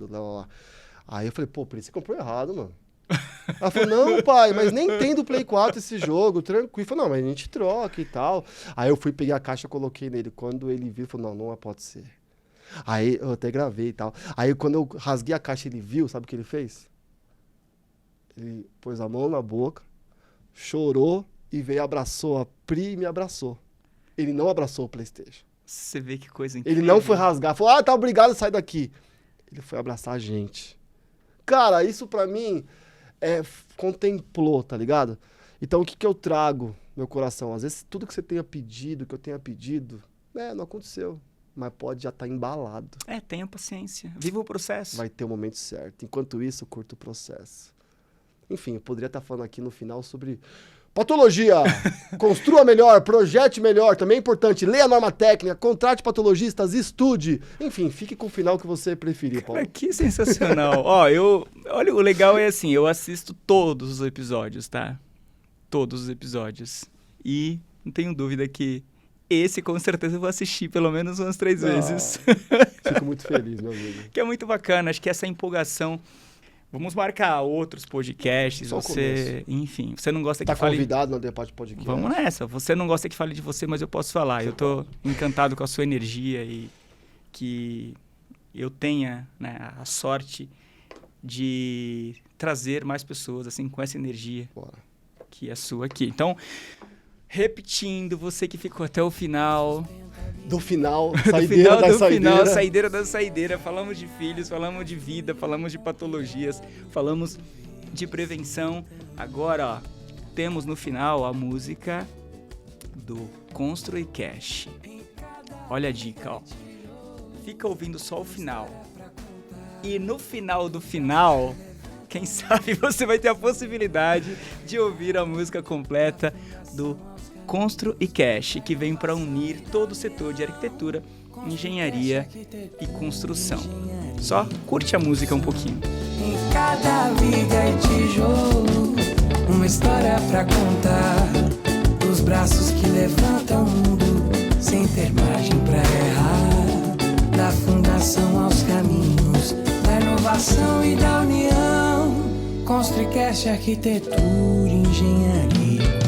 Aí eu falei, pô, por isso você comprou errado, mano. Ela falou, não, pai, mas nem tem do Play 4 esse jogo, tranquilo. Falei, não, mas a gente troca e tal. Aí eu fui, peguei a caixa, coloquei nele. Quando ele viu, ele falou, não pode ser. Aí eu até gravei e tal. Aí quando eu rasguei a caixa, ele viu, sabe o que ele fez? Ele pôs a mão na boca, chorou e veio, abraçou a Pri e me abraçou. Ele não abraçou o PlayStation. Você vê que coisa incrível. Ele não foi rasgar, falou, tá, obrigado, sai daqui. Ele foi abraçar a gente. Cara, isso pra mim contemplou, tá ligado? Então o que eu trago no meu coração? Às vezes tudo que você tenha pedido, que eu tenha pedido, não aconteceu. Mas pode já estar embalado. Tenha paciência. Viva o processo. Vai ter o momento certo. Enquanto isso, curta o processo. Enfim, eu poderia estar falando aqui no final sobre patologia. Construa melhor, projete melhor. Também é importante. Leia a norma técnica, contrate patologistas, estude. Enfim, fique com o final que você preferir, Paulo. Cara, que sensacional. Olha, o legal é assim, eu assisto todos os episódios, tá? Todos os episódios. E não tenho dúvida que esse com certeza eu vou assistir pelo menos umas 3 vezes. Fico muito feliz, meu amigo. Que é muito bacana, acho que essa empolgação... Vamos marcar outros podcasts, Só o começo. Enfim, você não gosta Tá que fale... convidado no Debate Podcast. Vamos nessa, você não gosta que fale de você, mas eu posso falar. Eu tô encantado com a sua energia e que eu tenha, né, a sorte de trazer mais pessoas assim com essa energia Bora. que é sua aqui. Então, repetindo, você que ficou até o final... Do final, do saideira final, da do saideira. final, saideira da saideira. Falamos de filhos, falamos de vida, falamos de patologias, falamos de prevenção. Agora, ó, temos no final a música do Construir Cash. Olha a dica, ó. Fica ouvindo só o final. E no final do final, quem sabe você vai ter a possibilidade de ouvir a música completa do Construir Cash, que vem para unir todo o setor de arquitetura, engenharia e construção. Só curte a música um pouquinho. Em cada viga e tijolo, uma história pra contar. Dos braços que levantam o mundo, sem ter margem pra errar. Da fundação aos caminhos, da inovação e da união. Construir Cash, arquitetura, engenharia.